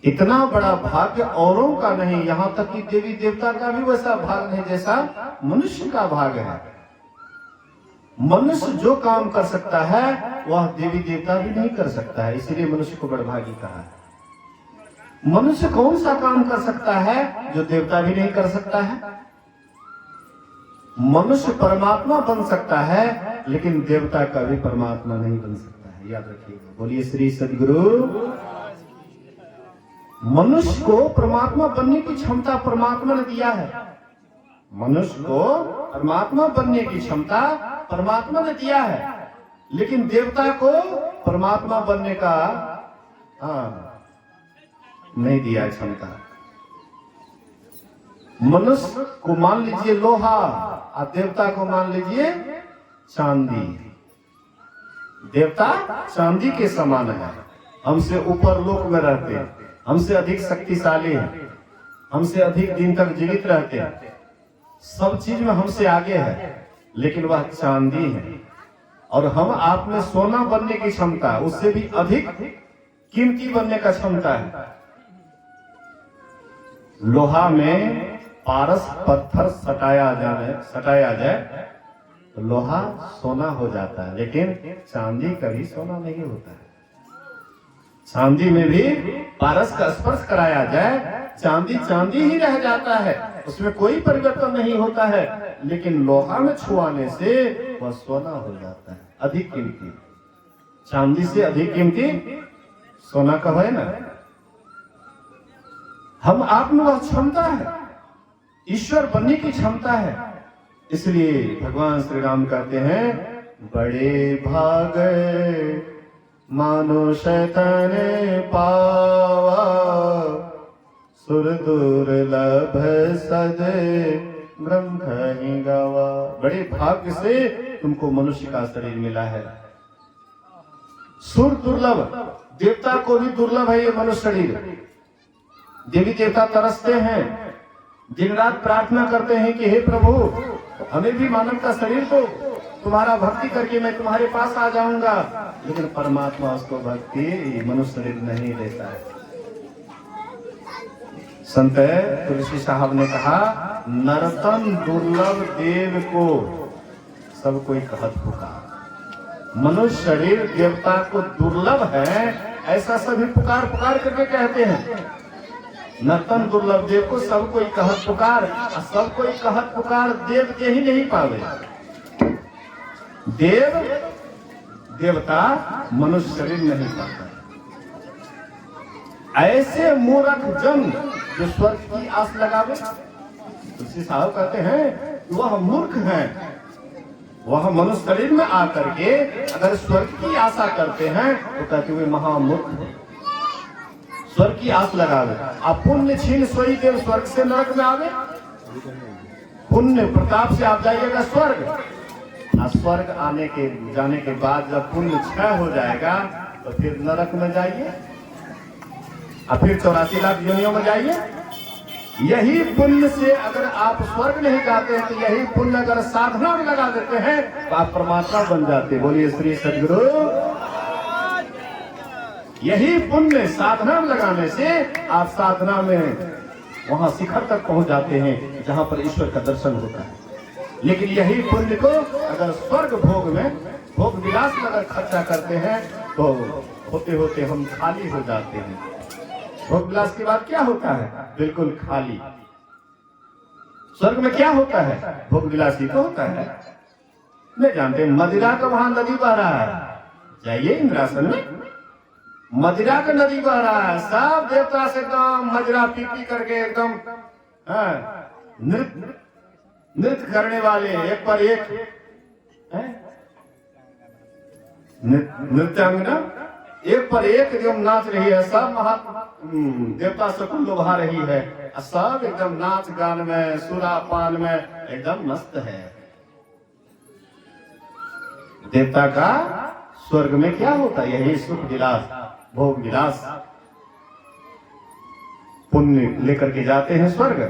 इतना बड़ा भाग्य औरों का नहीं, यहाँ तक कि देवी देवता का भी वैसा भाग नहीं जैसा मनुष्य का भाग है। मनुष्य जो काम कर सकता है वह देवी देवता भी नहीं कर सकता है, इसलिए मनुष्य को बड़भागी कहा है। मनुष्य कौन सा काम कर सकता है जो देवता भी नहीं कर सकता है? मनुष्य परमात्मा बन सकता है, लेकिन देवता कभी परमात्मा नहीं बन सकता है, याद रखिएगा। बोलिए श्री सद्गुरु। मनुष्य को परमात्मा बनने की क्षमता परमात्मा ने दिया है। मनुष्य को परमात्मा बनने की क्षमता परमात्मा ने दिया है, लेकिन देवता को परमात्मा बनने का नहीं दिया क्षमता। मनुष्य को मान लीजिए लोहा और देवता को मान लीजिए चांदी। देवता चांदी के समान है, हमसे ऊपर लोक में रहते हैं, हमसे अधिक शक्तिशाली है, हमसे अधिक दिन तक जीवित रहते हैं, सब चीज में हमसे आगे है, लेकिन वह चांदी है। और हम आप में सोना बनने की क्षमता, उससे भी अधिक कीमती बनने का क्षमता है। लोहा में पारस पत्थर सटाया जाए तो लोहा सोना हो जाता है, लेकिन चांदी कभी सोना नहीं होता है। चांदी में भी पारस का स्पर्श कराया जाए, चांदी चांदी ही रह जाता है, उसमें कोई परिवर्तन नहीं होता है, लेकिन लोहा में छुआने से वह सोना हो जाता है, अधिक कीमती। चांदी से अधिक कीमती सोना का है ना। हम आप में वह क्षमता है, ईश्वर बनने की क्षमता है। इसलिए भगवान श्री राम कहते हैं, बड़े भागे मानो शैतान पावा, सुर दुर्लभ सदे ब्रह्म ही गावा। बड़े भाग्य से तुमको मनुष्य का शरीर मिला है। सुर दुर्लभ, देवता को भी दुर्लभ है ये मनुष्य शरीर। देवी देवता तरसते हैं, दिन रात प्रार्थना करते हैं कि हे प्रभु हमें भी मानव का शरीर दो, तुम्हारा भक्ति करके मैं तुम्हारे पास आ जाऊंगा। लेकिन परमात्मा उसको भक्ति मनुष्य शरीर नहीं देता है। संत तुलसी साहब ने कहा, नरतन दुर्लभ देव को सब कोई कहत पुकार। मनुष्य शरीर देवता को दुर्लभ है, ऐसा सभी पुकार पुकार करके कहते हैं। नर्तन दुर्लभ देव को सब कोई कहत पुकार, सब कोई कहत पुकार देव के ही नहीं पावे। देव देवता मनुष्य शरीर नहीं पाता। ऐसे मूर्ख जन जो स्वर्ग की आस लगावे, तुलसी साहब कहते हैं वह मूर्ख है। वह मनुष्य शरीर में आकर के अगर स्वर्ग की आशा करते हैं तो कहते हुए महामूर्ख है। स्वर्ग की आस लगावे, आप पुण्य छीन सोई देव स्वर्ग से नरक में आवे। पुण्य प्रताप से आप जाइएगा स्वर्ग, और स्वर्ग जाने के बाद जब पुण्य क्षय हो जाएगा तो फिर नरक में जाइए, और फिर 84 लाख योनियों में जाइए। यही पुण्य से अगर आप स्वर्ग नहीं जाते हैं तो यही पुण्य अगर साधना में लगा देते हैं तो आप परमात्मा बन जाते। बोलिए श्री सद्गुरु। यही पुण्य साधना में लगाने से आप साधना में वहां शिखर तक पहुंच जाते हैं जहां पर ईश्वर का दर्शन होता है। लेकिन यही पुण्य को अगर स्वर्ग भोग में, भोग विलास में अगर खर्चा करते हैं तो होते होते हम खाली हो जाते हैं। भोग विलास के बाद क्या होता है? बिल्कुल खाली। स्वर्ग में क्या होता है? भोग विलास ही तो होता है। नहीं जानते, मदिरा का वहां नदी बह रहा है, जाइए इंद्रासन में, मदिरा का नदी बह रहा है। सब देवता से एकदम मदिरा पी पी करके एकदम नृत्य करने वाले, एक पर एक नृत्यांगना एक पर एक एकदम नाच रही है। सब देवता सबको लुभा रही है, सब एकदम नाच गान में, सुरापान में एकदम मस्त है। देवता का स्वर्ग में क्या होता है? यही सुख विलास, भोग विलास। पुण्य लेकर के जाते हैं स्वर्ग,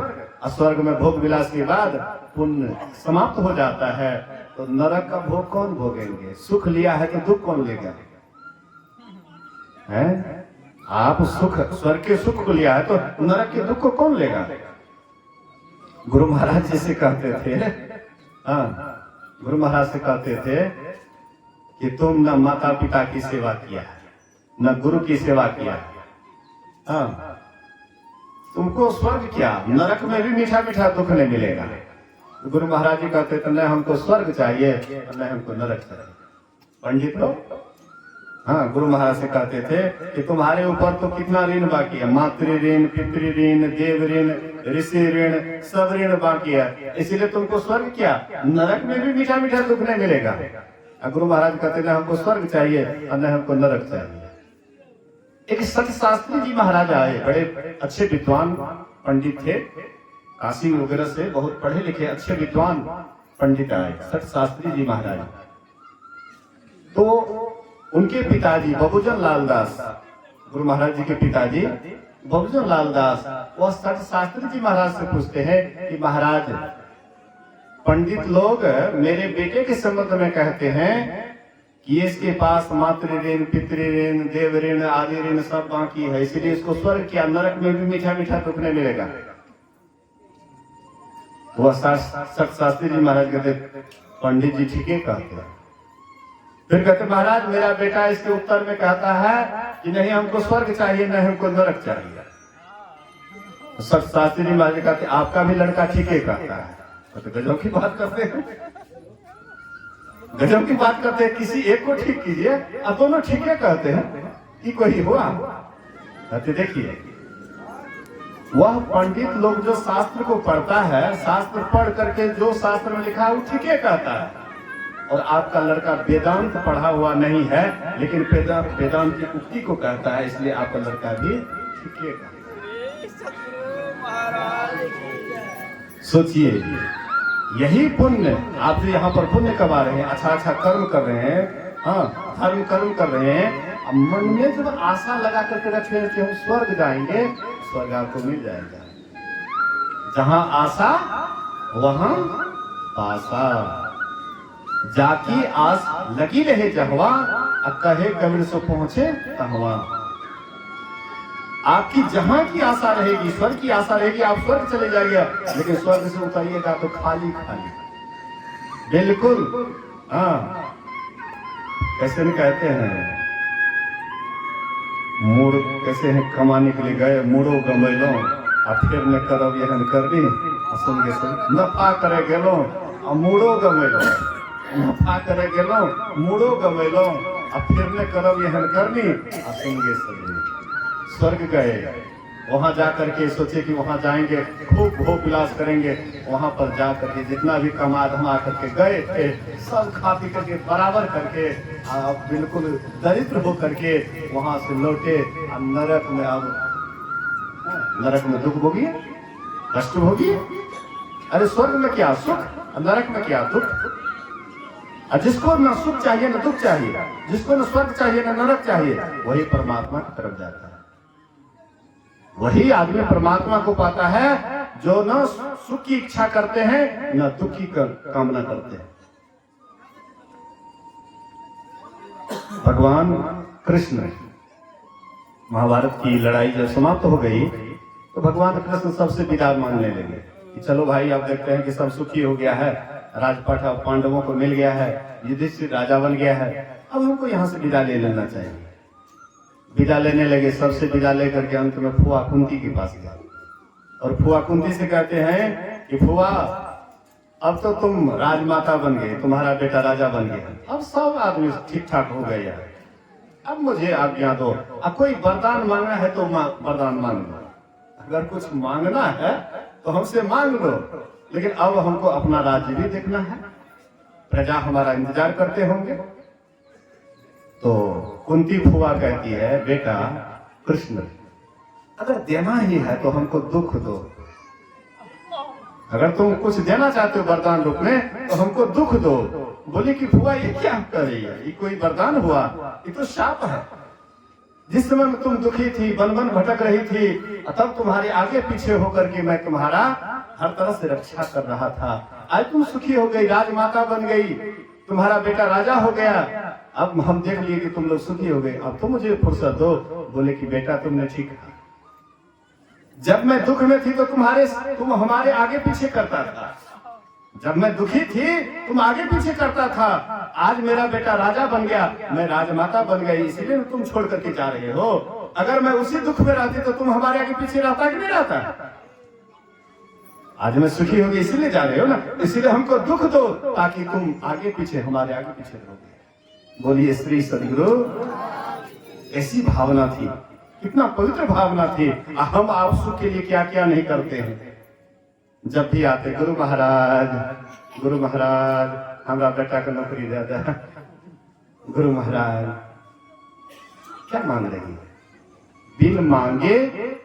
और स्वर्ग में भोग विलास के बाद पुण्य समाप्त हो जाता है तो नरक का भोग कौन भोगेंगे? सुख लिया है तो दुख कौन लेगा? है? आप सुख, स्वर्ग के सुख को लिया है तो नरक के दुख को कौन लेगा? गुरु महाराज जी से कहते थे, गुरु महाराज से कहते थे कि तुम न माता पिता की सेवा किया, न गुरु की सेवा किया, तुमको स्वर्ग क्या नरक में भी मीठा मीठा दुख नहीं मिलेगा। तो गुरु महाराज जी कहते थे, न हमको स्वर्ग चाहिए न हमको नरक चाहिए। पंडित लोग गुरु महाराज से कहते थे कि तुम्हारे ऊपर तो कितना ऋण बाकी है, मातृ ऋण, पितृ ऋण, देव ऋण, ऋषि ऋण, सब ऋण बाकी है, इसीलिए तुमको स्वर्ग क्या नरक में भी मीठा मीठा दुख नहीं मिलेगा। गुरु महाराज कहते थे हमको स्वर्ग चाहिए और न हमको नरक चाहिए। एक सत शास्त्री जी महाराज आए, बड़े अच्छे विद्वान पंडित थे, काशी वगैरह से बहुत पढ़े लिखे अच्छे विद्वान पंडित आए, सत शास्त्री जी महाराज। तो उनके पिताजी बबूजन लाल दास, गुरु महाराज जी के पिताजी बबूजन लाल दास, वह सत शास्त्री जी महाराज से पूछते हैं कि महाराज पंडित लोग मेरे बेटे के संबंध में कहते हैं कि इसके पास मातृ ऋण, पितृ ऋण, देव ऋण आदि ऋण सब बाकी है, इसलिए इसको स्वर्ग क्या नरक में भी मीठा मीठा दुख नहीं मिलेगा। वह सत शास्त्री जी महाराज कहते पंडित जी ठीक है कहते हैं। फिर कहते महाराज मेरा बेटा इसके उत्तर में कहता है कि नहीं हमको स्वर्ग चाहिए न हमको नरक चाहिए। शास्त्री जी महाराज कहते आपका भी लड़का ठीक है कहता है। तो गजब की बात करते हैं, गजब की बात करते हैं। किसी एक को ठीक कीजिए अब दोनों ठीक है कहते हैं कि कोई हुआ। कहते देखिए वह पंडित लोग जो शास्त्र को पढ़ता है, शास्त्र पढ़ करके जो शास्त्र में लिखा है वो ठीक है कहता है। और आपका लड़का वेदांत पढ़ा हुआ नहीं है लेकिन वेदांत की उक्ति को कहता है, इसलिए आपका लड़का भी ठीक है कहता है। सोचिए यही पुण्य आप जो यहाँ पर पुण्य कमा रहे हैं, अच्छा अच्छा कर्म कर रहे हैं, हाँ धर्म कर्म कर रहे हैं, अब मन में जब आशा लगा करके रखे कि हम स्वर्ग जाएंगे, स्वर्ग आपको मिल जाएगा। जहां आशा वहां पासा, जाकी आस लगी रहे जहवा, कहे कबीर सो पहुंचे तहवा। आपकी जहां की आशा रहेगी, स्वर्ग की आशा रहेगी, आप स्वर्ग चले जाइए, लेकिन स्वर्ग से उतरिएगा तो खाली खाली, बिल्कुल। हाँ कैसे नहीं कहते हैं, मूड कैसे हैं कमाने के लिए गए, मूड़ो गमैलो आ फिर न करब एहन करनी, सुन के सुन नफा करे गेलो आ मूड़ो गमैलो, नफा करे गेलो मूड़ो गमैलो आ फिर न करब एहन करनी, आ सुन के सुन। स्वर्ग गए, वहां जा करके सोचे कि वहां जाएंगे खूब भोग विलास करेंगे, वहां पर जा करके जितना भी कमा धमा करके गए थे सब खा पी करके बराबर करके बिल्कुल दरिद्र हो करके वहां से लौटे। नरक में अब नरक में दुख भोगिए, कष्ट भोगिए। अरे स्वर्ग में क्या सुख, नरक में क्या दुख। जिसको न सुख चाहिए न दुख चाहिए, जिसको न स्वर्ग चाहिए न नरक चाहिए, वही परमात्मा की तरफ जाता है। वही आदमी परमात्मा को पाता है जो न सुख की इच्छा करते हैं न दुख की कामना करते हैं। भगवान कृष्ण महाभारत की लड़ाई जब समाप्त हो गई तो भगवान कृष्ण सबसे विदा मांगने लगे कि चलो भाई अब देखते हैं कि सब सुखी हो गया है, राजपाट अब पांडवों को मिल गया है, युधिष्ठिर राजा बन गया है, अब हमको यहाँ से विदा ले लेना चाहिए। विदा लेने लगे, सबसे विदा लेकर के अंत में फुआ कुंती के पास गए और फुआ कुंती से कहते हैं कि फुआ अब तो तुम राजमाता बन गए, तुम्हारा बेटा राजा बन गया, अब सब आदमी ठीक ठाक हो गए यार, अब मुझे आज्ञा दो, अब कोई वरदान मांगना है तो वरदान मांग लो, अगर कुछ मांगना है तो हमसे मांग लो, लेकिन अब हमको अपना राज्य भी देखना है, प्रजा हमारा इंतजार करते होंगे। तो कुंती फुआ कहती है बेटा कृष्ण अगर देना ही है तो हमको दुख दो, अगर तुम कुछ देना चाहते हो वरदान रूप में तो हमको दुख दो। बोले कि फुआ ये क्या कर रही है, ये कोई वरदान हुआ, ये तो शाप है। जिस समय में तुम दुखी थी, वन वन भटक रही थी, तब तुम्हारे आगे पीछे होकर के मैं तुम्हारा हर तरह से रक्षा कर रहा था। आज तुम सुखी हो गई, राजमाता बन गई, तुम्हारा बेटा राजा हो गया, अब हम देख लिए कि तुम लोग सुखी हो गए, अब तुम मुझे फुर्सत दो। बोले कि बेटा तुमने ठीक कहा, जब मैं दुख में थी तो तुम हमारे आगे पीछे करता था, जब मैं दुखी थी तुम आगे पीछे करता था, आज मेरा बेटा राजा बन गया, मैं राजमाता बन गई, इसीलिए तुम छोड़ करके जा रहे हो। अगर मैं उसी दुख में रहती तो तुम हमारे आगे पीछे रहता कि नहीं रहता। आज मैं सुखी होगी इसीलिए जा रहे हो ना, इसीलिए हमको दुख दो ताकि तुम आगे पीछे हमारे आगे पीछे रहोगे। बोलिए श्री सदगुरु। ऐसी भावना थी, कितना पवित्र भावना थी। हम आप सुख के लिए क्या क्या नहीं करते हैं। जब भी आते गुरु महाराज हमारा बेटा को नौकरी दे दे, गुरु महाराज क्या मांग रही है, बिन मांगे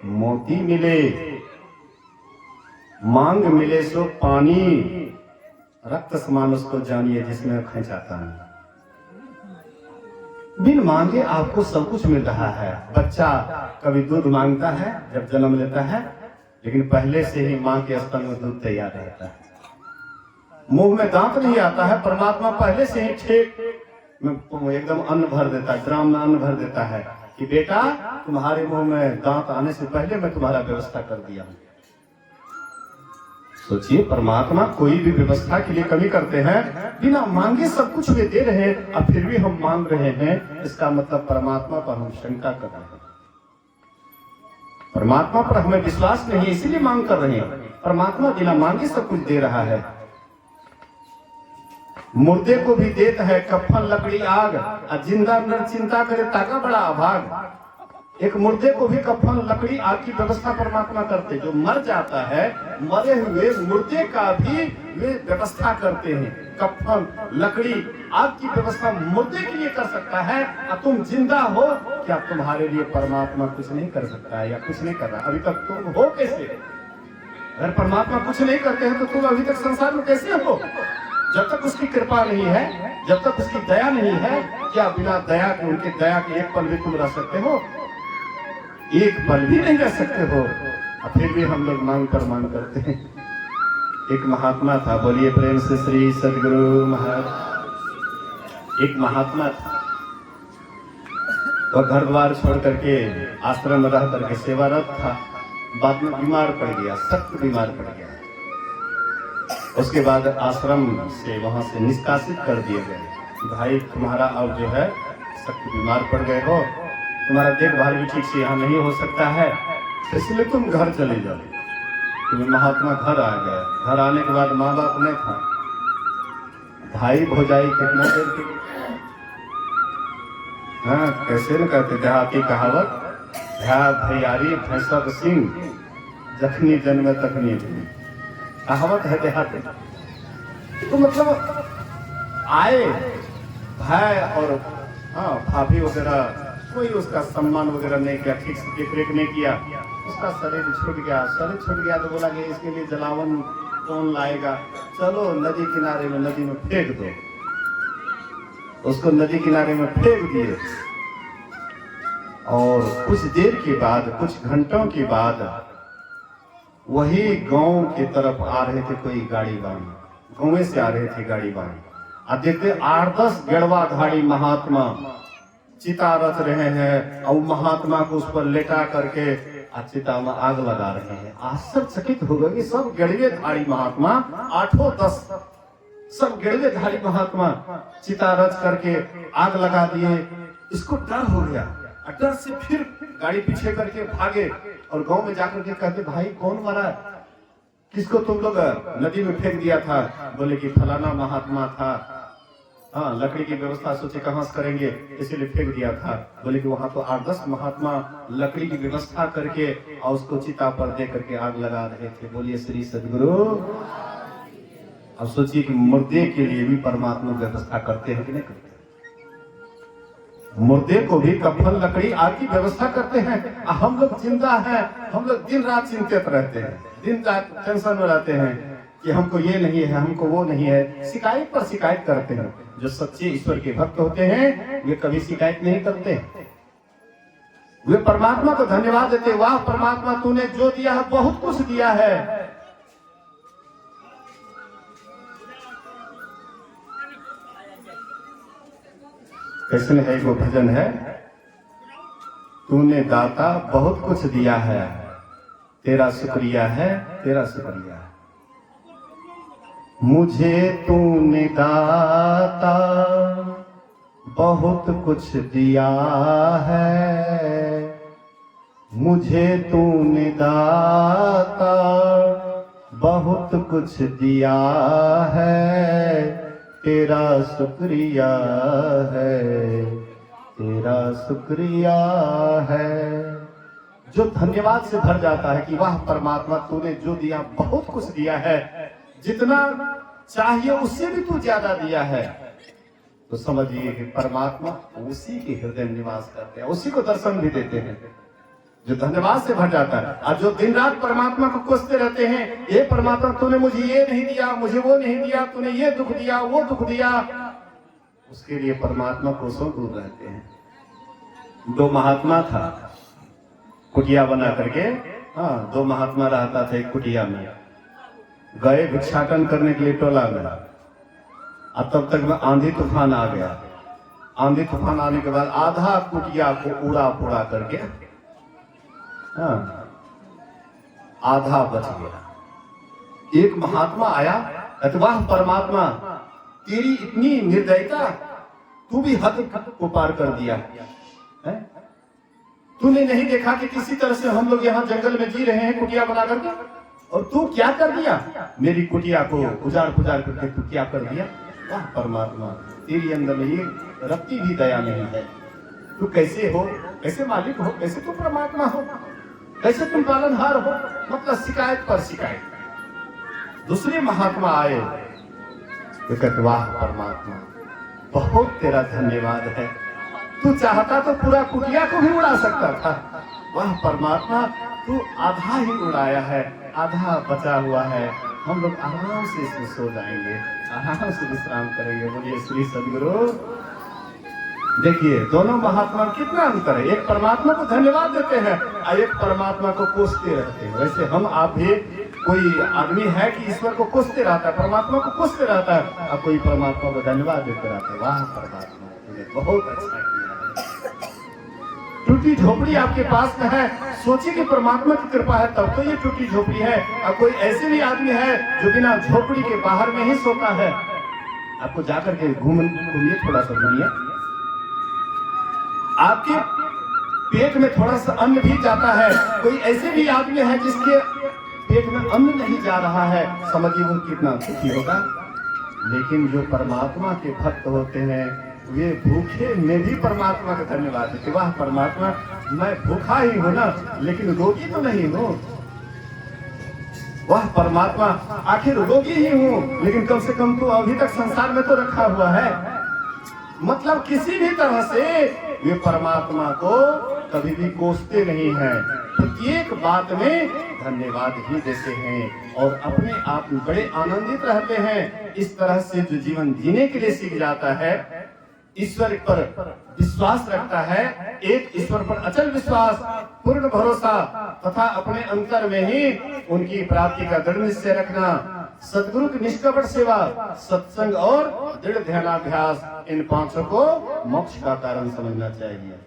मोती मिले, मांग मिले सो पानी, रक्त समान उसको जानिए जिसमें खींचाता नहीं। बिन मांगे आपको सब कुछ मिल रहा है। बच्चा कभी दूध मांगता है जब जन्म लेता है, लेकिन पहले से ही मां के स्तन में दूध तैयार रहता है, मुंह में दांत नहीं आता है, परमात्मा पहले से ही ठीक एकदम अन्न भर देता है, ड्राम में अन्न भर देता है कि बेटा तुम्हारे मुंह में दांत आने से पहले मैं तुम्हारा व्यवस्था कर दिया हूं। सोचिए परमात्मा कोई भी व्यवस्था के लिए कमी करते हैं, बिना मांगे सब कुछ वे दे रहे हैं, अब फिर भी हम मांग रहे हैं, इसका मतलब परमात्मा पर हम शंका कर रहे हैं। परमात्मा पर हमें विश्वास नहीं है, इसीलिए मांग कर रहे हैं। परमात्मा बिना मांगे सब कुछ दे रहा है। मुर्दे को भी देता है कफन लकड़ी आग, और जिंदा नर चिंता करे ताका बड़ा अभाग। एक मुर्दे को भी कफन लकड़ी आग की व्यवस्था परमात्मा करते। जो मर जाता है, मरे हुए मुर्दे का भी वे व्यवस्था करते हैं। कफन लकड़ी आग की व्यवस्था मुर्दे के लिए कर सकता है, और तुम जिंदा हो, क्या तुम्हारे लिए परमात्मा कुछ नहीं कर सकता है या कुछ नहीं कर रहा? अभी तक तुम हो कैसे? अगर परमात्मा कुछ नहीं करते हैं तो तुम अभी तक संसार में कैसे हो? जब तक उसकी कृपा नहीं है, जब तक उसकी दया नहीं है, क्या बिना दया के, उनके दया के एक पल भी तुम रह सकते हो? एक पल भी नहीं रह सकते हो। और फिर भी हम लोग मांग पर मांग करते हैं। एक महात्मा था, बोलिए प्रेम से श्री सद्गुरु महाराज। एक महात्मा था, वह घर द्वार छोड़ करके आश्रम में रह करके सेवारत था। बाद में बीमार पड़ गया, सख्त बीमार पड़ गया। उसके बाद आश्रम से वहां से निष्कासित कर दिए गए। भाई तुम्हारा अब जो है सख्त बीमार पड़ गए हो, तुम्हारा देखभाल भी ठीक से यहाँ नहीं हो सकता है, इसलिए तुम घर चले जाओ। तो महात्मा घर आ गए। घर आने के बाद माँ बाप नहीं था, भाई भौजाई कितना देर के, हाँ कैसे न कहते देहाती कहावत, भैया भैयारी भैंसक सिंह जखनी जन्म तखनी कहावत है देहाती। तो मतलब आए भाई और हाँ भाभी वगैरह, कोई उसका सम्मान वगैरह नहीं किया, ठीक से देखरेख नहीं किया। उसका शरीर छूट गया। शरीर छूट गया तो बोला कि इसके लिए जलावन कौन लाएगा, चलो नदी किनारे में, नदी में फेंक दो। उसको नदी किनारे में फेंक दिए। और कुछ देर के बाद, कुछ घंटों के बाद वही गांव की तरफ आ रहे थे कोई गाड़ी वाहन, गांव से आ रहे थे गाड़ी वाहन। अब देखते 8-10 गेड़वा धाड़ी महात्मा चिता रच रहे हैं, और महात्मा को उस पर लेटा करके चिता में आग लगा रहे हैं। आश्चर्यचकित हो गए कि सब गेड़वे धाड़ी महात्मा, 8-10 सब गेड़वे धाड़ी महात्मा चिता रच करके आग लगा दिए। इसको डर हो गया, डर से फिर गाड़ी पीछे करके भागे और गांव में जाकर के कहते भाई कौन मरा, किसको तुम लोग नदी में फेंक दिया था? बोले कि फलाना महात्मा था, हाँ लकड़ी की व्यवस्था सोचे कहां से करेंगे, इसीलिए फेंक दिया था। बोले कि वहां तो 8-10 महात्मा लकड़ी की व्यवस्था करके और उसको चिता पर दे करके आग लगा रहे थे। बोलिए श्री सद्गुरु। अब सोचिए कि मुर्दे के लिए भी परमात्मा व्यवस्था करते हैं कि नहीं करते? मुर्दे को भी कफन लकड़ी आग की व्यवस्था करते हैं। हम लोग जिंदा हैं, हम लोग दिन रात चिंतित रहते हैं, दिन रात टेंशन में रहते हैं कि हमको ये नहीं है, हमको वो नहीं है, शिकायत पर शिकायत करते हैं। जो सच्चे ईश्वर के भक्त होते हैं वे कभी शिकायत नहीं करते, वे परमात्मा को धन्यवाद देते। वाह परमात्मा, तूने जो दिया है बहुत कुछ दिया है। कैसे है वो भजन है, तूने दाता बहुत कुछ दिया है, तेरा शुक्रिया है, तेरा शुक्रिया है। मुझे तूने दाता बहुत कुछ दिया है, मुझे तूने दाता बहुत कुछ दिया है, तेरा शुक्रिया है, तेरा शुक्रिया है। जो धन्यवाद से भर जाता है कि वाह परमात्मा, तूने जो दिया बहुत कुछ दिया है, जितना चाहिए उससे भी तू ज्यादा दिया है। तो समझिए कि परमात्मा उसी के हृदय में निवास करते हैं, उसी को दर्शन भी देते हैं जो धन्यवाद से भर जाता है। और जो दिन रात परमात्मा को कोसते रहते हैं, ये परमात्मा तूने मुझे ये नहीं दिया, मुझे वो नहीं दिया, तूने ये दुख दिया, वो दुख दिया, उसके लिए परमात्मा कोसों दूर रहते हैं। 2 महात्मा था, कुटिया बना करके, हाँ 2 महात्मा रहता था एक कुटिया में। गए भिक्षाटन करने के लिए टोला में, अब तब तक में आंधी तूफान आ गया। आंधी तूफान आने के बाद आधा कुटिया को उड़ा पुड़ा करके, हाँ आधा बच गया। एक महात्मा आया, वाह परमात्मा, तेरी इतनी निर्दयता, तू भी हद को पार कर दिया है, तूने नहीं देखा कि किसी तरह से हम लोग यहाँ जंगल में जी रहे हैं कुटिया बना करके, और तू क्या कर दिया, मेरी कुटिया को उजाड़ पुजार करके तू क्या कर दिया। वाह परमात्मा, तेरी अंदर में ये रत्ती भी दया नहीं है। तू कैसे हो, कैसे मालिक हो, कैसे तू परमात्मा हो, कैसे तुम पालनहार हो। मतलब शिकायत पर शिकायत। दूसरे महात्मा आए तो कहते वाह परमात्मा, बहुत तेरा धन्यवाद है, तू चाहता तो पूरा कुटिया को भी उड़ा सकता था। वाह परमात्मा, तू आधा ही उड़ाया है, आधा बचा हुआ है, हम लोग आराम से इसमें सो जाएंगे, आराम से विश्राम करेंगे। बोलिए श्री सद्गुरु। देखिए दोनों महात्मा कितना अंतर है, एक परमात्मा को धन्यवाद देते हैं और एक परमात्मा को कोसते रहते हैं। वैसे हम आप भी, कोई आदमी है कि ईश्वर को कोसते रहता है, परमात्मा को कोसते रहता है, और कोई परमात्मा को धन्यवाद देते रहता है। वाह परमात्मा, बहुत अच्छा किया है। टूटी झोपड़ी आपके पास में है, सोचिए कि परमात्मा की कृपा है तब तो ये टूटी झोपड़ी है। और कोई ऐसे भी आदमी है जो बिना झोपड़ी के बाहर में ही सोता है। आपको जाकर के घूमिए, थोड़ा सा घूमिए, आपके पेट में थोड़ा सा अन्न भी जाता है। कोई ऐसे भी आदमी है जिसके पेट में अन्न नहीं जा रहा है, समझिए वो कितना दुखी होगा। लेकिन जो परमात्मा के भक्त होते हैं वे भूखे में भी परमात्मा का धन्यवाद देते। वाह परमात्मा, मैं भूखा ही हूं ना, लेकिन रोगी तो नहीं हूं। वाह परमात्मा, आखिर रोगी ही हूं, लेकिन कम से कम तो अभी तक संसार में तो रखा हुआ है। मतलब किसी भी तरह से वे परमात्मा को कभी भी कोसते नहीं हैं, प्रत्येक बात में धन्यवाद ही देते हैं और अपने आप में बड़े आनंदित रहते हैं। इस तरह से जो जीवन जीने के लिए सीख जाता है, ईश्वर पर विश्वास रखता है, एक ईश्वर पर अचल विश्वास, पूर्ण भरोसा तथा अपने अंतर में ही उनकी प्राप्ति का दृढ़ निश्चय रखना, सद्गुरु की निष्कपट सेवा, सत्संग और दृढ़ ध्यानाभ्यास, इन पांचों को मोक्ष का कारण समझना चाहिए।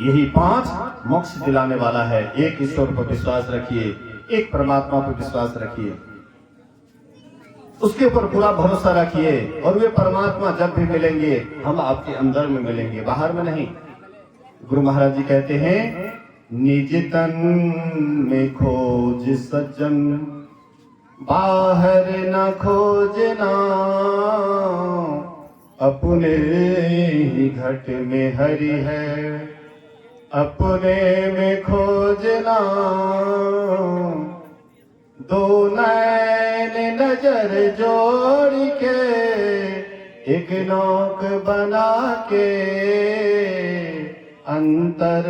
यही पांच मोक्ष दिलाने वाला है। एक ईश्वर पर विश्वास रखिए, एक परमात्मा पर विश्वास रखिए, उसके ऊपर पूरा भरोसा रखिए, और वे परमात्मा जब भी मिलेंगे हम आपके अंदर में मिलेंगे, बाहर में नहीं। गुरु महाराज जी कहते हैं, निज तन में खोज सज्जन, बाहर न खोजना, अपने ही घट में हरि है, अपने में खोजना। दो नैन नजर जोड़ के एक नौक बना के, अंतर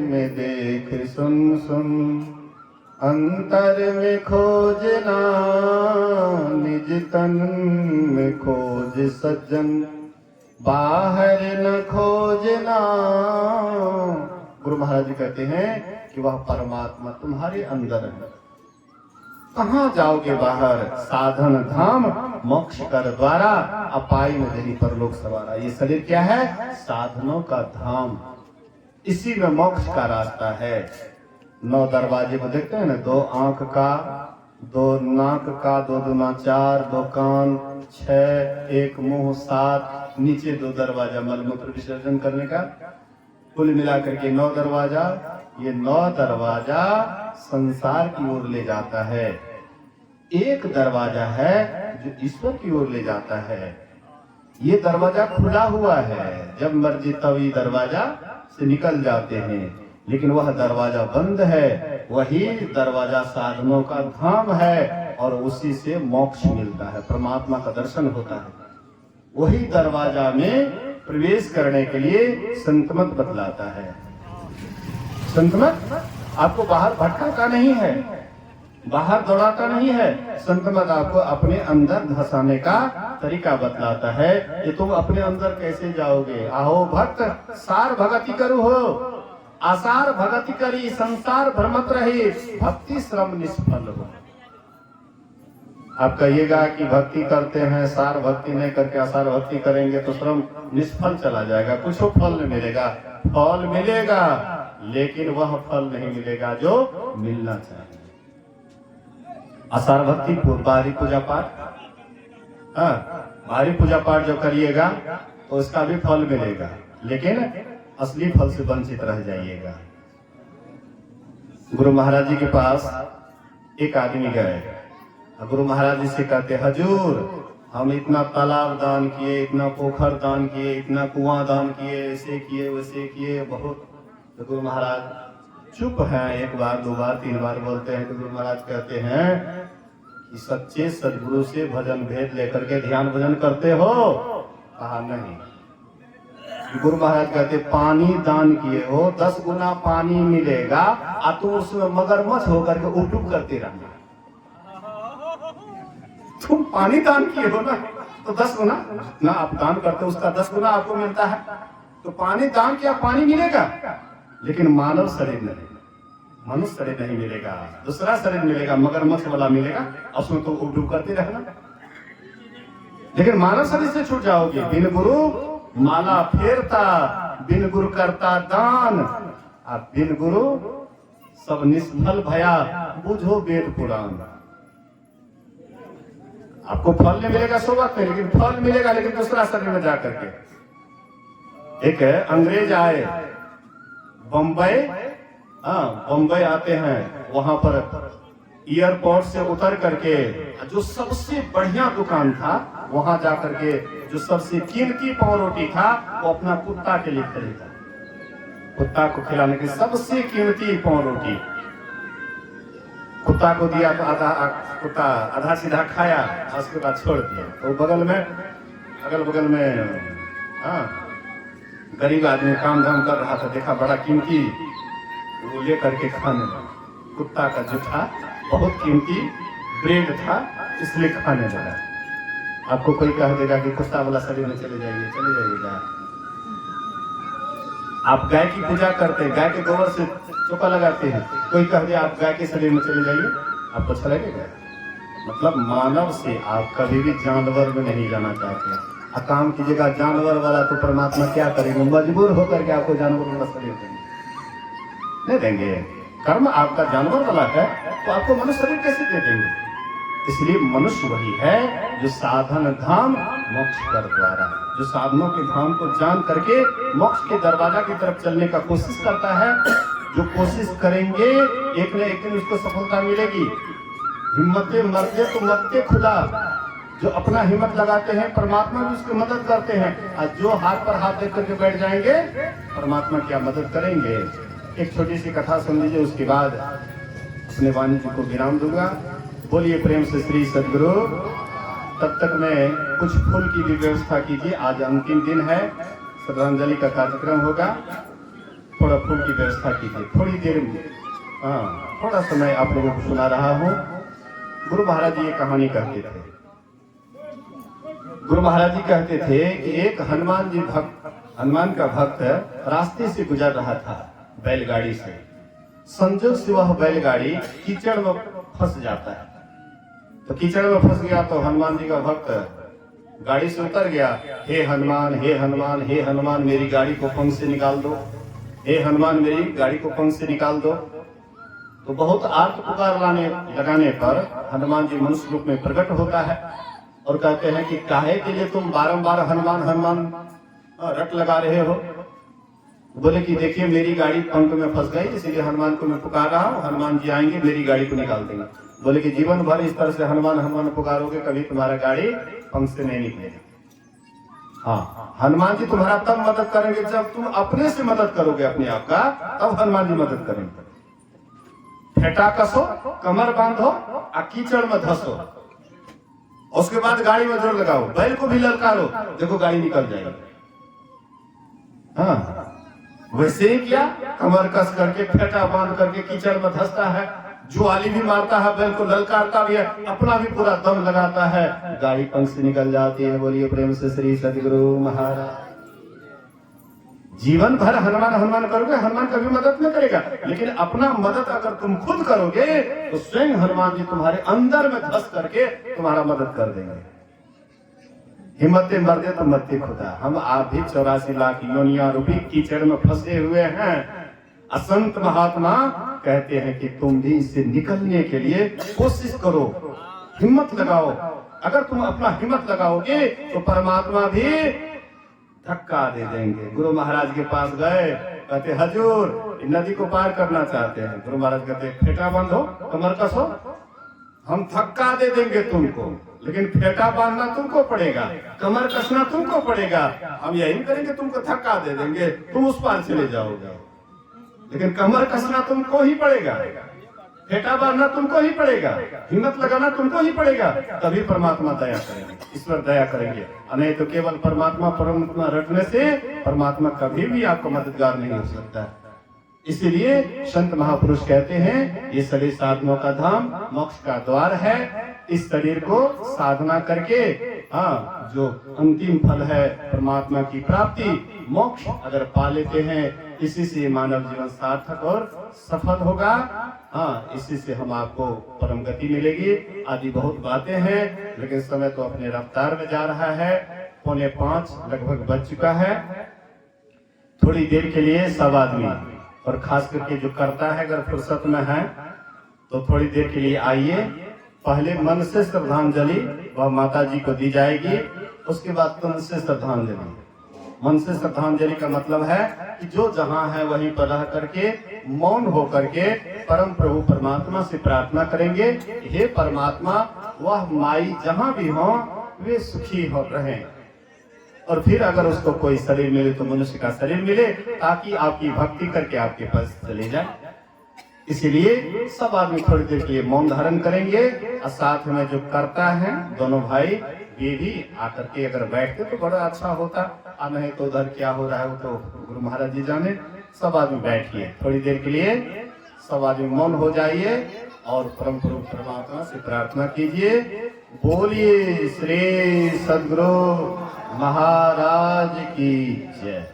में देख सुन सुन, अंतर में खोजना, निज तन में खोज सज्जन, बाहर न खोजना। गुरु महाराज जी कहते हैं कि वह परमात्मा तुम्हारे अंदर है, कहाँ जाओगे बाहर। साधन धाम मोक्ष कर द्वारा, अपाई में देही परलोक सवारा। ये शरीर क्या है, साधनों का धाम, इसी में मोक्ष का रास्ता है। 9 दरवाजे को देखते हैं ना, 2 आंख का, 2 नाक का, 2 दूना 4, 2 कान 6, 1 मुंह 7, नीचे 2 दरवाजा मलमूत्र विसर्जन करने का, कुल मिलाकर के 9 दरवाजा। ये 9 दरवाजा संसार की ओर ले जाता है, एक दरवाजा है जो ईश्वर की ओर ले जाता है। ये दरवाजा खुला हुआ है, जब मर्जी तब ये दरवाजा से निकल जाते हैं, लेकिन वह दरवाजा बंद है। वही दरवाजा साधनों का धाम है और उसी से मोक्ष मिलता है, परमात्मा का दर्शन होता है। वही दरवाजा में प्रवेश करने के लिए संतमत बतलाता है। संतमत आपको बाहर भटकाता नहीं है, बाहर दौड़ाता नहीं है। संतमत आपको अपने अंदर धसाने का तरीका बतलाता है। ये तुम अपने अंदर कैसे जाओगे। आहो भक्त सार भगति करू हो, आसार भगति करी, संसार भ्रमत रही, भक्ति श्रम निष्फल हो। आप कहिएगा कि भक्ति करते हैं, सार भक्ति नहीं करके आसार भक्ति करेंगे तो श्रम निष्फल चला जाएगा, कुछ फल नहीं मिलेगा। फल मिलेगा लेकिन वह फल नहीं मिलेगा जो मिलना चाहिए। आसार भक्ति बाहरी पूजा पाठ, बाहरी पूजा पाठ जो करिएगा तो उसका भी फल मिलेगा, लेकिन असली फल से वंचित रह जाइएगा। गुरु महाराज जी के पास एक आदमी गए, गुरु महाराज जी से कहते, हजूर हम इतना तालाब दान किए, इतना पोखर दान किए, इतना कुआं दान किए, ऐसे किए वैसे किए बहुत। तो गुरु महाराज चुप हैं, एक बार दो बार तीन बार बोलते हैं। तो गुरु महाराज कहते हैं कि सच्चे सदगुरु से भजन भेद लेकर के ध्यान भजन करते हो? कहा नहीं। गुरु महाराज कहते, पानी दान किए हो, 10 गुना पानी मिलेगा, और तुम उसमें मगरमच्छ होकर के उठुक करते रहना। तुम पानी दान किए हो ना, तो 10 गुना ना आप दान करते हो, उसका 10 गुना आपको मिलता है। तो पानी दान किया, पानी मिलेगा, लेकिन मानव शरीर नहीं, मनुष्य शरीर नहीं मिलेगा, दूसरा शरीर मिलेगा, मगरमच्छ वाला मिलेगा, उसमें तो उठुक करते रहना। लेकिन मानव शरीर से छूट जाओगे। बिन गुरु माला फेरता, बिन गुरु करता दान, अब बिन गुरु सब निष्फल भया, बुझो वेद पुराण। आपको फल नहीं मिलेगा सो बात नहीं, लेकिन फल मिलेगा, लेकिन दूसरा शरीर में जाकर के। एक अंग्रेज आए बम्बई, बम्बई आते हैं, वहां पर एयरपोर्ट से उतर करके जो सबसे बढ़िया दुकान था वहां जाकर के जो सबसे कीमती पाव रोटी था वो अपना कुत्ता के लिए खरीदा। कुत्ता को खिलाने के सबसे कीमती पाव रोटी कुत्ता को दिया, तो कुत्ता आधा सीधा खाया, उसके बाद छोड़ दिया। तो अगल बगल में गरीब आदमी काम धाम कर रहा था, देखा बड़ा कीमती, वो ले करके खाने लगा। कुत्ता का जो था बहुत कीमती ब्रेड था, इसलिए खाने लगा। आपको कोई कह देगा कि कुत्ता वाला शरीर में चले जाइएगा। आप गाय की पूजा करते हैं, गाय के गोबर से चौका लगाते हैं, कोई कह दे आप गाय के शरीर में चले जाइए, आपको अच्छा लगेगा? मतलब मानव से आप कभी भी जानवर में नहीं जाना चाहते। काम कीजिएगा जानवर वाला, तो परमात्मा क्या करेंगे? मजबूर होकर के आपको जानवर वाला शरीर देंगे, नहीं देंगे। कर्म आपका जानवर वाला है, तो आपको मनुष्य शरीर कैसे दे देंगे? इसलिए मनुष्य वही है जो साधन धाम मोक्ष कर द्वारा, जो साधनों के धाम को जान करके मोक्ष के दरवाजा की तरफ चलने का कोशिश करता है। जो कोशिश करेंगे एक न एक दिन उसको सफलता मिलेगी। हिम्मते मरते तो मरते खुदा, जो अपना हिम्मत लगाते हैं परमात्मा भी उसकी मदद करते हैं, और जो हाथ पर हाथ देकर के बैठ जाएंगे परमात्मा क्या मदद करेंगे। एक छोटी सी कथा सुन लीजिए, उसके बाद अपने वाणी जी को विराम दूंगा। बोलिए प्रेम से श्री सदगुरु। तब तक मैं कुछ फूल की भी व्यवस्था कीजिए, आज अंतिम दिन है, श्रद्धांजलि का कार्यक्रम होगा, थोड़ा फूल की व्यवस्था कीजिए। थोड़ी देर थोड़ा समय आप लोगों को सुना रहा हूँ। गुरु महाराज जी ये कहानी कहते थे। गुरु महाराज जी कहते थे कि एक हनुमान का भक्त रास्ते से गुजर रहा था बैलगाड़ी से। संजोग से वह बैलगाड़ी कीचड़ में फंस जाता है। तो कीचड़ में फंस गया तो हनुमान जी का भक्त गाड़ी से उतर गया। हे हनुमान, हे हनुमान, हे हनुमान, मेरी गाड़ी को पंख से निकाल दो। हे हनुमान, मेरी गाड़ी को पंख से निकाल दो। तो बहुत आर्त पुकार लगाने पर हनुमान जी मनुष्य रूप में प्रकट होता है और कहते हैं कि काहे के लिए तुम बारंबार हनुमान हनुमान रट लगा रहे हो? बोले कि देखिए मेरी गाड़ी पंख में फंस गई, इसीलिए हनुमान को मैं पुकार रहा हूँ, हनुमान जी आएंगे मेरी गाड़ी को निकाल देंगे। बोले कि जीवन भर इस तरह से हनुमान हनुमान पुकारोगे, कभी तुम्हारा गाड़ी पंख से नहीं निकलेगी। हाँ, हनुमान जी तुम्हारा तब मदद करेंगे जब तुम अपने से मदद करोगे अपने आप का, तब हनुमान जी मदद करेंगे। फेटा कसो, कमर बांधो, कीचड़ में धसो, उसके बाद गाड़ी में जोर लगाओ, बैल को भी ललकारो, देखो गाड़ी निकल जाएगी। हाँ, वैसे ही किया, कमर कस करके फेटा बांध करके कीचड़ में धसता है, जुआली भी मारता है, बैल को ललकारता भी है, अपना भी पूरा दम लगाता है, गाड़ी पंख से निकल जाती है। बोलिए प्रेम से श्री सदगुरु महाराज। जीवन भर हनुमान हनुमान करोगे, हनुमान कभी मदद नहीं करेगा, लेकिन अपना मदद अगर तुम खुद करोगे तो स्वयं हनुमान जी तुम्हारे अंदर में धस करके तुम्हारा मदद कर देंगे। हिम्मतें मर्दे तो मरते खुदा। हम आप भी 84 लाख योनिया रूपी कीचड़ में फंसे हुए हैं। असंत महात्मा कहते हैं कि तुम भी इससे निकलने के लिए कोशिश करो, हिम्मत लगाओ। अगर तुम अपना हिम्मत लगाओगे तो परमात्मा भी धक्का दे देंगे। गुरु महाराज के पास गए, कहते हजूर नदी को पार करना चाहते हैं। गुरु महाराज कहते फेटा बांधो, कमर कसो, हम धक्का दे देंगे तुमको, लेकिन फेटा बांधना तुमको पड़ेगा, कमर कसना तुमको पड़ेगा। हम यही करेंगे, तुमको धक्का दे देंगे, तुम उस पार चले जाओगे, लेकिन कमर कसना तुमको ही पड़ेगा, फेटा बांधना तुमको ही पड़ेगा, हिम्मत लगाना तुमको ही पड़ेगा, तभी परमात्मा दया करेंगे, ईश्वर दया करेंगे। नहीं तो केवल परमात्मा परमात्मा रटने से परमात्मा कभी भी आपको मददगार नहीं हो सकता। इसीलिए संत महापुरुष कहते हैं ये शरीर साधनों का धाम, मोक्ष का द्वार है। इस शरीर को साधना करके जो अंतिम फल है परमात्मा की प्राप्ति, मोक्ष अगर पा लेते हैं, इसी से मानव जीवन सार्थक और सफल होगा। इसी से हम आपको परम गति मिलेगी। आदि बहुत बातें हैं, लेकिन समय तो अपने रफ्तार में जा रहा है। 4:45 लगभग बज चुका है। थोड़ी देर के लिए सब आदमी, और खास करके जो करता है, अगर फुर्सत में है तो थोड़ी देर के लिए आइए। पहले मन से श्रद्धांजलि वह माता जी को दी जाएगी, उसके बाद तन से श्रद्धांजलि। मन से श्रद्धांजलि का मतलब है कि जो जहां है वहीं पर रह करके मौन होकर के परम प्रभु परमात्मा से प्रार्थना करेंगे, हे परमात्मा वह माई जहां भी हो वे सुखी हो रहे। और फिर अगर उसको कोई शरीर मिले तो मनुष्य का शरीर मिले, ताकि आपकी भक्ति करके आपके पास चले जाए। इसीलिए सब आदमी थोड़ी देर के लिए मौन धारण करेंगे, और साथ में जो करता है दोनों भाई ये भी आकर के अगर बैठते तो बड़ा अच्छा होता, और नहीं तो उधर क्या हो रहा है वो तो गुरु महाराज जी जाने। सब आदमी बैठिए, थोड़ी देर के लिए सब आदमी मौन हो जाइए और परम प्रभु परमात्मा से प्रार्थना कीजिए। बोलिए श्री सद्गुरु महाराज की जय।